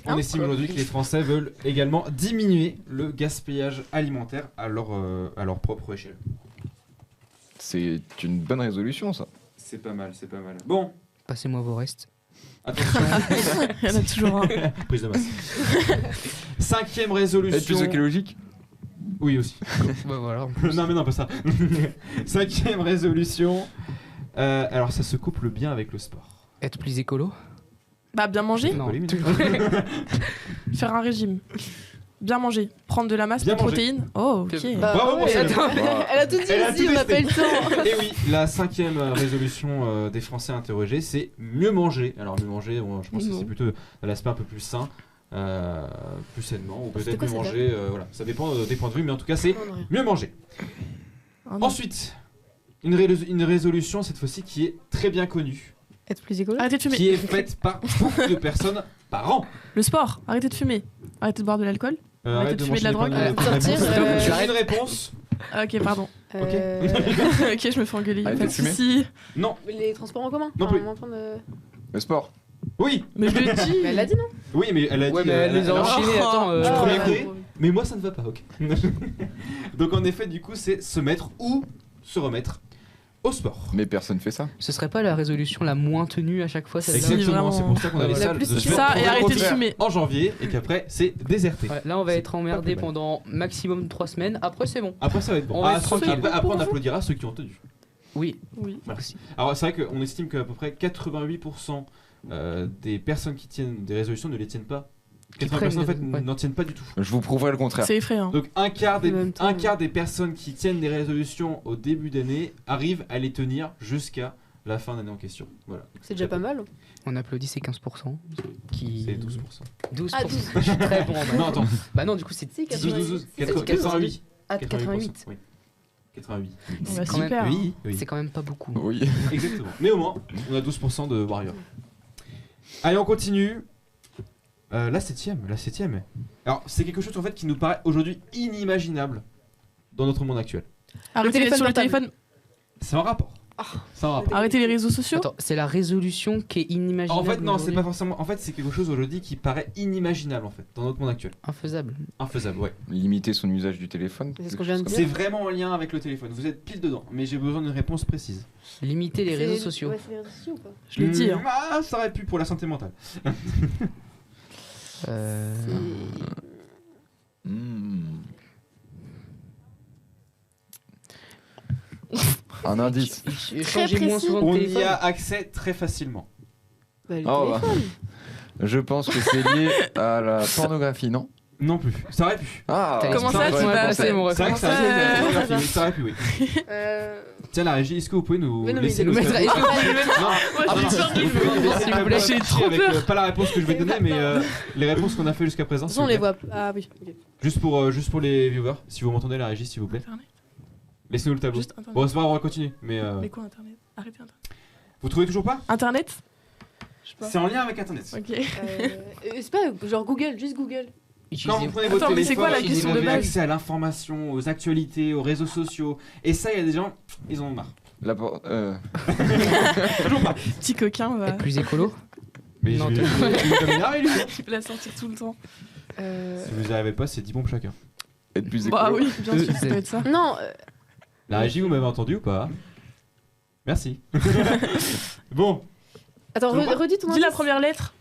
On estime aujourd'hui que les Français veulent également diminuer le gaspillage alimentaire à leur propre échelle. C'est une bonne résolution ça. C'est pas mal, c'est pas mal. Bon, Passez-moi vos restes. attention, Il y en a toujours un. prise de masse. 5e Être plus résolution. écologique. Oui aussi. Bah voilà. Non mais non, pas ça. 5e résolution. Alors ça se couple bien avec le sport. Être plus écolo? Bah, bien manger. Non. Économie, Faire un régime. Bien manger. Prendre de la masse, Bien de protéines. Oh, ok. Bah, Bravo pour ouais, ça. attends. Elle a tout dit Elle a aussi, tout on n'a pas eu testé. le temps. Et oui, la 5e résolution des Français interrogés, c'est mieux manger. Alors mieux manger, bon, je pense que c'est plutôt dans l'aspect un peu plus sain, plus sainement, ou C'était peut-être quoi, mieux cette manger. Voilà, ça dépend des points de vue, mais en tout cas c'est Non, non, rien. mieux manger. Oh, non. Ensuite, une résolution cette fois-ci qui est très bien connue, Être plus écolo. Arrêtez de fumer. qui est faite par beaucoup de personnes par an. Le sport. Arrêtez de fumer. Arrêtez de boire de l'alcool. Arrête de fumer de la manger drogue. des pommes Sortir, réponse. j'arrête. Une réponse. Ah, ok, pardon. Ok, je me fais engueuler. Arrêtez Pas de de fumer. soucis. Non. Les transports en commun. Non plus. moins prendre, Le sport. Oui. Mais je le dis. Mais elle l'a dit non. Oui, mais elle a Ouais, dit. mais elle les a alors, enchaînés. Attends. Du premier Ah, degré. bon. Mais moi ça ne va pas, ok. Donc en effet, du coup, c'est se mettre ou se remettre au sport. Mais personne fait ça. Ce serait pas la résolution la moins tenue à chaque fois, celle-là? Si, Exactement, vraiment. c'est pour ça qu'on a les La salles plus de c'est sport ça, et arrêtez de refaire fumer. en janvier et qu'après c'est déserté. Ouais, là, on va C'est être emmerdé pas plus mal. pendant maximum 3 semaines. Après, c'est bon. Après ça va être bon. On va être ceux qui- tranquille. après on applaudira ceux qui ont tenu. Oui. Oui. Merci. Alors c'est vrai qu'on estime qu'à peu près 88% des personnes qui tiennent des résolutions ne les tiennent pas. 80% en fait prennent, ouais. n'en tiennent pas du tout. Je vous prouverai le contraire. C'est effrayant. Donc un quart En même temps, des personnes qui tiennent des résolutions au début d'année arrivent à les tenir jusqu'à la fin d'année en question. Voilà. C'est déjà pas mal. On applaudit ces 15% qui... C'est 12%. 12%. Ah, 12. Je suis très bon en maths. Non attends, Bah non, du coup, c'est Si, 12, 88. 88. Ah, 88%, 88. oui. 88. Bah, c'est quand même- super. Oui, oui. C'est quand même pas beaucoup. Oui. Exactement. Mais au moins, on a 12% de Warrior. Allez, on continue. La septième. Alors, c'est quelque chose en fait qui nous paraît aujourd'hui inimaginable dans notre monde actuel. Arrêtez téléphone d'être sur le portable. téléphone. C'est un rapport. Ça va pas. Arrêtez les réseaux sociaux. Attends, c'est la résolution qui est inimaginable. En fait, non, c'est aujourd'hui. pas forcément. En fait, c'est quelque chose aujourd'hui qui paraît inimaginable en fait dans notre monde actuel. Infaisable. Infaisable, ouais. Limiter son usage du téléphone. C'est ce qu'on vient de dire. C'est vraiment en lien avec le téléphone. Vous êtes pile dedans, mais j'ai besoin d'une réponse précise. Limiter les C'est- réseaux sociaux. Ouais, c'est les réseaux sociaux ou pas Je l'ai dit. Hein. Ah, ça aurait pu pour la santé mentale. Euh, C'est- Un indice. Changez moins précis. souvent de On y téléphone. a accès très facilement. Bah, le Oh, bah. téléphone. Je pense que c'est lié à la pornographie, non? Non plus. Ça aurait pu. Ah, T'as Comment dit- ça, Ouais, tu ouais, vas- c'est mon C'est vrai que ça ça, aurait pu. Ça aurait pu, oui. Euh, Tiens, la régie, est-ce que vous pouvez nous Mais non, mais laisser il nos est- Est-ce que vous pouvez le mettre Non, Moi, ah, j'ai non, peur du vous pouvez nous laisser s'il la vous plaît. réponse J'ai trop avec, peur. pas la réponse que je vais donner, mais les réponses qu'on a fait jusqu'à présent. De toute s'il façon, on vous les plaît. voit. Ah oui. ok. Juste pour les viewers, si vous m'entendez, la régie, s'il vous plaît. Internet. Laissez-nous le tableau. Juste Internet. Bon, c'est pas grave, on va continuer. Mais Mais quoi, Internet? Arrêtez Internet. vous trouvez toujours pas? Internet? Je sais pas. C'est en lien avec Internet. Ok. C'est pas genre Google, juste Google. Quand vous prenez votre Attends, mais c'est téléphone, quoi la question vous de avez base accès à l'information, aux actualités, aux réseaux sociaux. Et ça, il y a des gens, ils en ont marre. La por- Toujours pas. Petit coquin va Être plus écolo. Mais Non, je vais comme énervé, lui. la sortir tout le temps. Si vous n'y arrivez pas, c'est 10 bombes chacun. être plus Bah écolo. oui, bien sûr, ça doit être ça. Non, La régie, vous m'avez entendu ou pas? Merci. Bon, attends, Donc, redis ton Dis la indice. première lettre.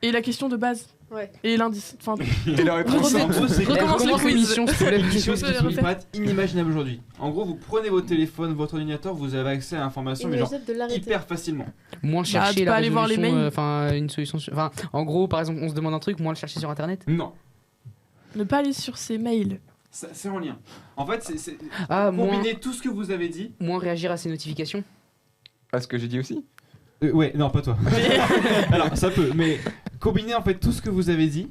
Et la question de base. Ouais. Et l'indice. Enfin, Et la réponse, en gros, c'est Recommence le quiz. l'émission, s'il te plaît. quelque chose qui Je peux nous le paraît inimaginable aujourd'hui. En gros, vous prenez votre téléphone, votre ordinateur, vous avez accès à l'information, mais genre Imagine de l'arrêter. hyper facilement. Moins tu chercher peux la aller voir les résolution, mails. enfin une solution. Enfin, en gros, par exemple, on se demande un truc, moins le chercher sur internet. Non, ne pas aller sur ses mails. c'est en lien. En fait, c'est Ah, combiner tout ce que vous avez dit. moins réagir à ses notifications. Ah, ce que j'ai dit aussi? Ouais, non, pas toi. Alors, ça peut, mais combiner en fait tout ce que vous avez dit.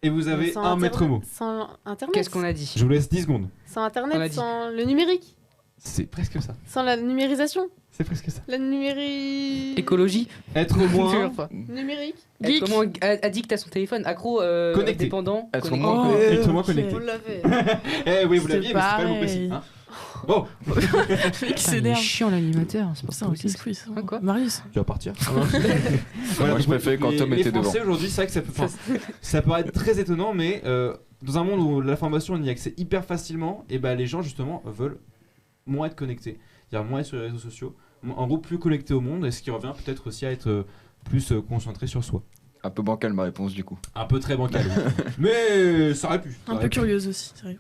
Et vous avez Sans un maître mot. Sans internet. Qu'est-ce qu'on a dit? Je vous laisse 10 secondes. Sans On a internet, dit. sans le numérique, C'est presque ça. sans la numérisation, C'est presque ça. la numérique. Écologie. Être moins. Enfin, Numérique. Geek. être moins addict à son téléphone, accro, Connecté. dépendant. Être connecté. moins- Oh, Être moins ok. connecté. On l'avait. Eh oui, vous C'est l'aviez, mais c'est pas le mot précis. pareil. Hein. Bon, Le mec qui Putain, il est s'énerve. chiant l'animateur, c'est pas Putain, possible. qu'est-ce que c'est Hein, quoi Marius. tu vas partir. Moi, je préférais quand Tom était Les devant. Français aujourd'hui, c'est vrai que ça peut être très étonnant, mais dans un monde où l'information on y a accès hyper facilement, et ben les gens justement veulent moins être connectés, c'est-à-dire moins être sur les réseaux sociaux, en gros plus connectés au monde, et ce qui revient peut-être aussi à être plus concentré sur soi. Un peu bancal ma réponse du coup. Un peu très bancal, oui. Mais ça aurait pu. ça Un aurait peu pu. curieuse aussi, c'est vrai.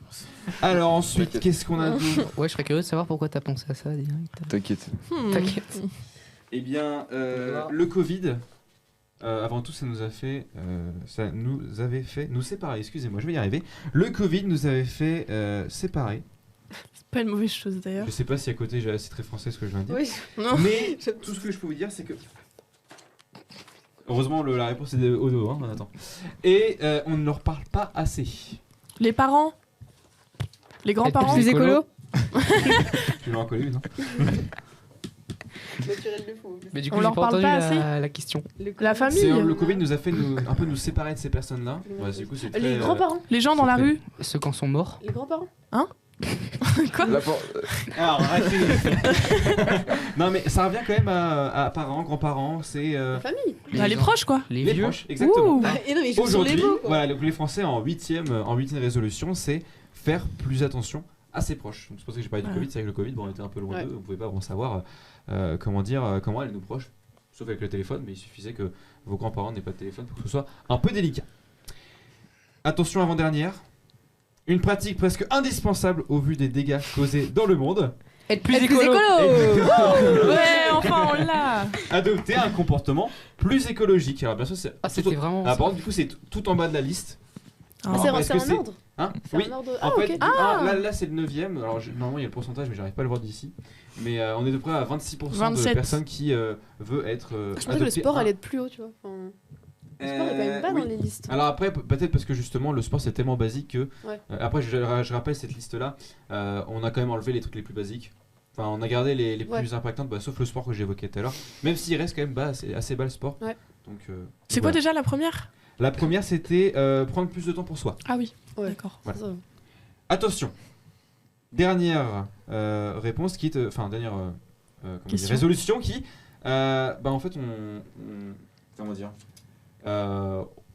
Alors ensuite, qu'est-ce qu'on a d'autre? Ouais, je serais curieux de savoir pourquoi t'as pensé à ça direct. T'inquiète. T'inquiète. Eh bien, le Covid, avant tout, ça nous avait fait nous séparer. Excusez-moi, je vais y arriver. Le Covid nous avait fait séparer. C'est pas une mauvaise chose d'ailleurs. Je sais pas si à côté, c'est très français ce que je viens de dire. Oui. Non. Mais tout ce que je peux vous dire, c'est que. Heureusement, la réponse est au dos, hein, Nathan. Et on ne leur parle pas assez. Les parents. Les grands-parents. Plus écolo. Tu l'as inconnu, non? Naturel de fou. Mais du On coup, j'ai leur pas parle entendu pas assez la question. La famille. Le Covid nous a fait un peu nous séparer de ces personnes-là. Ouais, du coup, c'est très, Les grands-parents. Les gens dans la c'est rue. Ceux qui en sont morts. Les grands-parents. Quoi La por- Alors, arrêtez. Non, mais ça revient quand même à parents, grands-parents, c'est La famille. Bah, les gens. proches quoi. Les les vieux. proches, exactement. Ouh. Et non, mais ils jouent sur les Aujourd'hui, mots. quoi. voilà, donc les Français en huitième résolution, c'est faire plus attention à ses proches. Donc c'est pour ça que j'ai parlé du Ouais. Covid, c'est avec le Covid, bon, on était un peu loin Ouais. d'eux, on pouvait pas vraiment savoir comment aller nos proches, sauf avec le téléphone, mais il suffisait que vos grands-parents n'aient pas de téléphone pour que ce soit un peu délicat. Attention avant-dernière, une pratique presque indispensable au vu des dégâts causés dans le monde, Être plus Être plus écolo. écolo. Ouais, enfin on l'a. adopter un comportement plus écologique. Alors bien sûr, c'est Ah, c'était vraiment. par contre, du coup, c'est tout en bas de la liste. Ah. Alors, C'est est-ce que en c'est- ordre. Hein C'est Oui. en ordre. En Ah, fait, ok. là c'est le 9ème. Alors normalement il y a le pourcentage, mais j'arrive pas à le voir d'ici. Mais on est de près à 26% de 27. personnes qui veut être. Je pensais que le sport allait être plus haut, tu vois. Enfin, le sport est quand même pas oui. dans les listes. Alors après, peut-être parce que justement le sport c'est tellement basique que. Ouais. Après, je rappelle cette liste là. On a quand même enlevé les trucs les plus basiques. Enfin, on a gardé les Ouais. plus impactantes, sauf le sport que j'évoquais tout à l'heure. Même s'il reste quand même assez bas le sport. Ouais. Donc, C'est quoi voilà. déjà la première? La première c'était prendre plus de temps pour soi. Ah oui. Ouais. D'accord. Voilà. Ça. Attention, dernière réponse qui est, enfin dernière résolution qui, en fait, comment dire,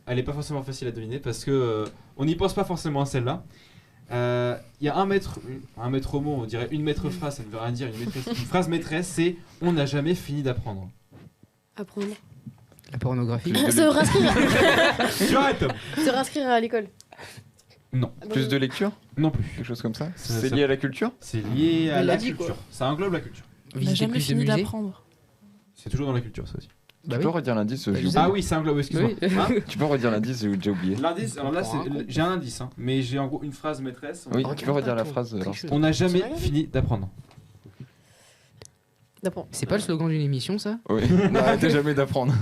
elle est pas forcément facile à deviner parce que on n'y pense pas forcément à celle-là. Il y a un maître mot, on dirait une maître phrase, ça ne veut rien dire. Une phrase maîtresse, c'est on n'a jamais fini d'apprendre. Apprendre. La pornographie. Se réinscrire. Tu arrêtes, Tom. Se réinscrire à l'école. Non. Plus de lecture, Non plus. quelque chose comme ça. Ça- C'est ça- lié à la culture. C'est lié à Elle la l'a dit, culture. quoi. Ça englobe la culture. On n'a Visiter jamais plus de fini musées. d'apprendre. C'est toujours dans la culture, ça aussi. Bah Tu peux redire l'indice, j'ai oublié. Ah oui, ça englobe, excuse-moi. Oui. Hein Tu peux redire l'indice, j'ai déjà oublié. L'indice, alors là, j'ai un indice, hein, mais j'ai en gros une phrase maîtresse. Oui, Regarde tu peux redire pas la ton phrase. alors. tricheur. On n'a Tu jamais regardes fini d'apprendre. D'apprendre. C'est pas le slogan d'une émission, ça? Oui, n'arrêtez jamais d'apprendre.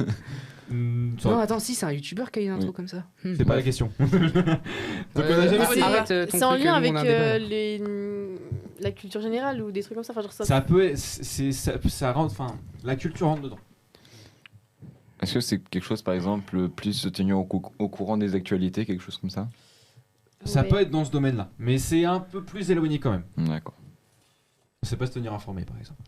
Non, attends, si, c'est un youtubeur qui a une intro Oui. comme ça. C'est pas la question. Donc on a jamais c'est- fini. Arrête ton C'est en truc, lien nous, avec on a un débat, là. la culture générale ou des trucs comme ça. Enfin, genre ça. Ça peut, ça rentre, enfin, la culture rentre dedans. Est-ce que c'est quelque chose, par exemple, plus se tenir au courant des actualités, quelque chose comme ça? Ça Ouais. peut être dans ce domaine-là, mais c'est un peu plus éloigné quand même. D'accord. C'est pas se tenir informé, par exemple.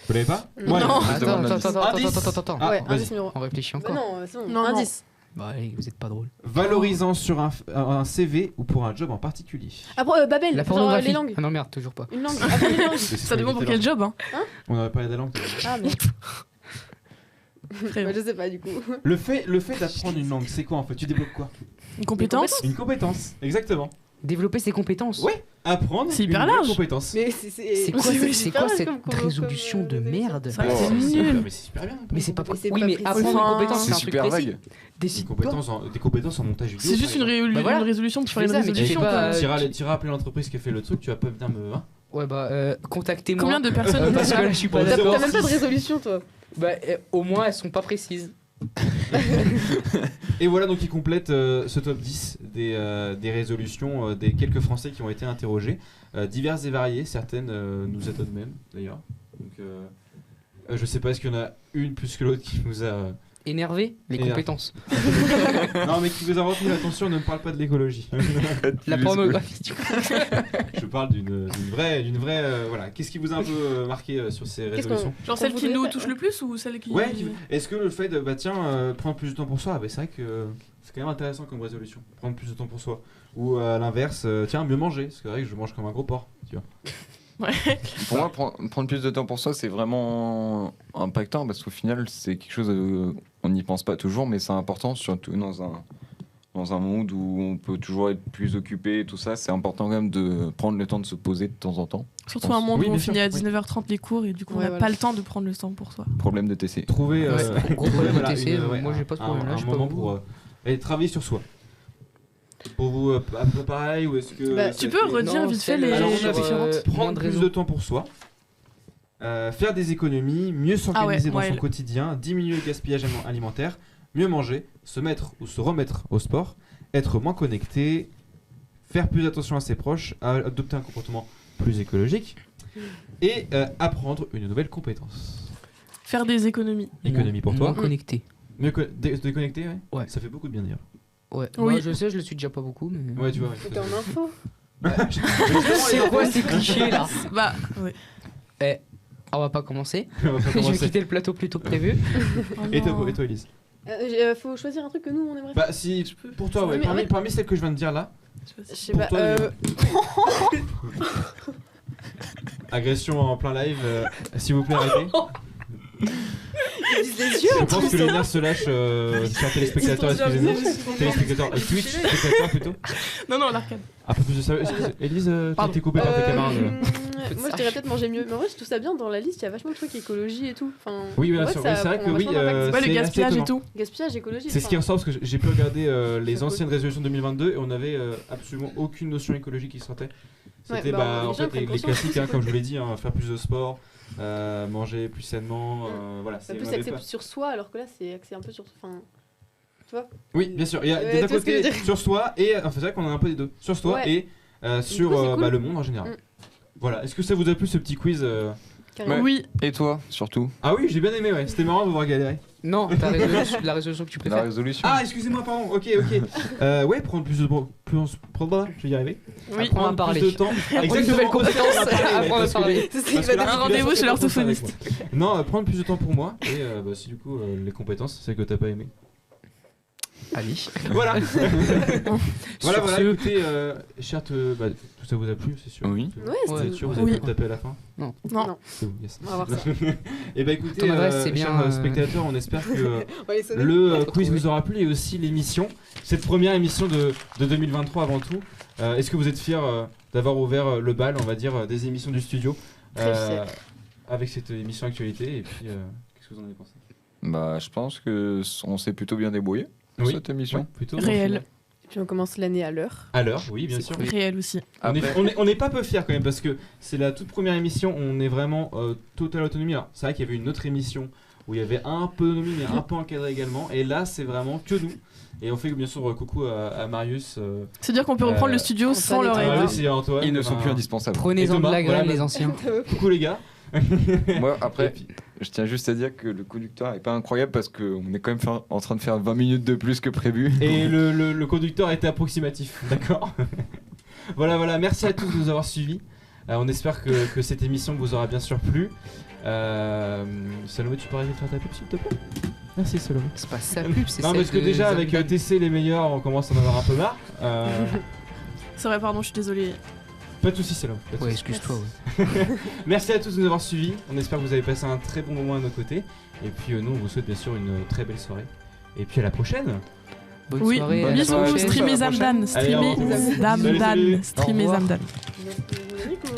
Vous l'avez pas? Non. allez. Non. Attends. Ah, Ouais, vas-y. indice numéro On réfléchit 1. encore. Non, c'est bon. Non, Indice. Bah, allez, vous êtes pas drôle. Valorisant sur un CV ou pour un job en particulier. Après, Babel. La genre, pornographie. les langues. Ah non, merde, toujours pas. Une langue. Apprendre une langue. Ça dépend pour quel job. Hein. On aurait parlé des langues. Ah, merde. Très Bah, bien. je sais pas du coup. Le fait d'apprendre une langue, c'est quoi en fait? Tu développes quoi? Une compétence. Une compétence, exactement. Développer ses compétences. Ouais. Apprendre C'est une hyper nouvelle large. compétence. Mais C'est quoi, c'est c'est super quoi large cette comme résolution de merde? Ça, Oh, c'est nul. Mais c'est super bien. Mais c'est pas Mais c'est Oui, pas mais précis. apprendre Enfin, une compétence, c'est C'est un truc super précis. vague. Décide-toi. Des compétences en montage vidéo. C'est juste Bah voilà. une résolution pour Tu faire fais une ça, mais tu résolution. fais pas, quoi. Tu iras appeler l'entreprise qui a fait le truc, tu vas pas venir me. Hein Ouais, bah, contactez-moi. Combien de personnes Parce que là, je suis pas Bon, T'as d'accord. même pas de résolution, toi. Bah, au moins, elles sont pas précises. Et voilà donc qui complète ce top 10 des résolutions des quelques Français qui ont été interrogés, diverses et variées, certaines nous étonnent même d'ailleurs. Donc je sais pas, est-ce qu'il y en a une plus que l'autre qui nous a... Énervé, les Énervé. compétences. non mais qui vous a retenu l'attention, ne me parle pas de l'écologie. La pornographie, du coup. Je parle d'une vraie voilà. Qu'est-ce qui vous a un peu marqué sur ces Qu'est-ce résolutions? Genre celle qui nous touche le plus ou celle qui. Ouais, est-ce que le fait de prendre plus de temps pour soi, c'est vrai que c'est quand même intéressant comme résolution, prendre plus de temps pour soi. Ou à l'inverse, tiens, mieux manger, parce que c'est vrai que je mange comme un gros porc, tu vois. Ouais. Pour moi, prendre plus de temps pour soi, c'est vraiment impactant parce qu'au final, c'est quelque chose, on n'y pense pas toujours, mais c'est important, surtout dans un monde où on peut toujours être plus occupé et tout ça. C'est important quand même de prendre le temps de se poser de temps en temps. Surtout un monde Oui, où on bien sûr, finit à oui. 19h30 les cours et du coup on Ouais, n'a voilà. pas le temps de prendre le temps pour soi. Problème de TC. Trouver Ouais, gros problème de TC, moi, j'ai pas ce problème-là, un je sais pas moment vous. pour travailler sur soi. Pour vous, à peu pareil, ou est-ce que... Bah, Tu peux redire Non, vite fait celle- les Alors, on a différentes. moins prendre de plus réseau. de temps pour soi, faire des économies, mieux s'organiser dans ouais, son elle. quotidien, diminuer le gaspillage alimentaire, mieux manger, se mettre ou se remettre au sport, être moins connecté, faire plus attention à ses proches, adopter un comportement plus écologique et apprendre une nouvelle compétence. Faire des économies. Économie pour toi. Moins connecté. Mieux se déconnecter, ouais. Ouais. Ça fait beaucoup de bien dire. Ouais. Oui. Bah, je sais, je le suis déjà pas beaucoup, mais. Ouais, tu vois. Ouais, C'était en info. C'est quoi ces clichés là? Bah, ouais. On va pas commencer. On va pas Je vais commencer. quitter le plateau plus tôt que prévu. Oh Et non. toi, Elise? Faut choisir un truc que nous on aimerait. Bah, si, pour toi, ouais. Mais en fait- Parmi celles que je viens de dire là, Je sais pour pas. toi, agression en plein live, s'il vous plaît, arrêtez. Ils disent les yeux. Je pense que les nerfs se lâchent sur téléspectateurs, excusez-nous. Téléspectateurs, Twitch, spectateurs plutôt. Non, non, l'arcade. Un peu plus de ça. Élise, Pardon. t'es coupée par tes camarades. Moi je dirais peut-être manger mieux. Mais en vrai, je trouve ça bien dans la liste. Il y a vachement de trucs écologie et tout. Enfin, Oui, bien ouais, sûr. ça Oui, c'est vrai prend que oui. vachement d'impact. C'est pas le c'est gaspillage assez et étonnant. tout. Gaspillage, écologie. C'est ce qui ressort parce que j'ai pu regarder les C'est cool. anciennes résolutions 2022 et on avait absolument aucune notion écologique qui sortait. C'était Ouais, bah, en les gens fait prennent les conscience, classiques, c'est hein, comme cool. je vous l'ai dit, hein, faire plus de sport, manger plus sainement, voilà. Ça on peut avait s'axer pas- plus sur soi, alors que là c'est axé un peu sur. Enfin, tu vois. Oui, bien sûr. Il y a Ouais, d'un tu vois ce que je côté veux dire. sur soi et enfin, c'est vrai qu'on a un peu des deux. Sur soi Ouais. et sur coup, c'est cool. le monde en général. Mm. Voilà. Est-ce que ça vous a plu ce petit quiz Carrément. Ouais. Oui, Et toi, surtout? Ah oui, j'ai bien aimé, ouais. C'était marrant de vous voir galérer. Non, la résolution que tu La préfères. résolution. Ah, excusez-moi, pardon. Ok. Ouais, prendre plus de je vais y arriver. oui. On va Prendre parler. plus de temps. Une nouvelle compétence. Après, On va parler. Un rendez-vous chez l'orthophoniste. Non, prendre plus de temps pour moi. Et bah, si du coup, les compétences, c'est que t'as pas aimé. Allez. Voilà. Voilà, Sur ce- écoutez, Chert, bah, tout ça vous a plu, c'est sûr. Oui. Ouais, Vous c'était êtes sûr, vous Oui. avez pas tapé à la fin? Non. C'est vous, yes. On va voir ça. Et bah écoutez, Ton adresse, c'est bien, chers spectateurs, on espère que On va les sonner. le Faut quiz trouver. vous aura plu et aussi l'émission, cette première émission de 2023 avant tout. Est-ce que vous êtes fiers d'avoir ouvert le bal, on va dire, des émissions du studio Très fiers. avec cette émission actualité? Et puis, qu'est-ce que vous en avez pensé? Bah, je pense que on s'est plutôt bien débrouillé pour cette émission. Ouais, plutôt. Réel. Et puis on commence l'année à l'heure. À l'heure, oui, bien C'est sûr. cool. Réel aussi. Après, On n'est pas peu fiers quand même parce que c'est la toute première émission, on est vraiment totale autonomie. Alors, c'est vrai qu'il y avait une autre émission où il y avait un peu d'autonomie mais un peu encadré également. Et là, c'est vraiment que nous. Et on fait bien sûr coucou à Marius. C'est-à-dire qu'on peut reprendre le studio Antoine sans et leur Thomas. aide. Marius et Antoine. ils ne sont Enfin, plus indispensables. Prenez-en de Thomas, la graine, voilà, les anciens. Coucou les gars. Moi, Et après, puis- je tiens juste à dire que le conducteur est pas incroyable parce qu'on est quand même en train de faire 20 minutes de plus que prévu. Et le conducteur était approximatif, d'accord. Voilà, merci à tous de nous avoir suivis. On espère que cette émission vous aura bien sûr plu. Salomé, tu peux arrêter de faire ta pub s'il te plaît? Merci Salomé. C'est pas sa pub, c'est Non, celle parce que de déjà avec Zamdan. TC les meilleurs, on commence à en avoir un peu marre. C'est vrai, pardon, je suis désolée. Pas de soucis Salomé. pas de Ouais, soucis. excuse-toi. Ouais. Merci à tous de nous avoir suivis. On espère que vous avez passé un très bon moment à nos côtés. Et puis nous, on vous souhaite bien sûr une très belle soirée. Et puis à la prochaine. Bonne Oui, soirée. à la bisous, prochaine. streamez À la prochaine. Zamdan, Allez, au revoir. streamez Salut, salut. Zamdan, streamez Au revoir. Zamdan. Merci, Nico.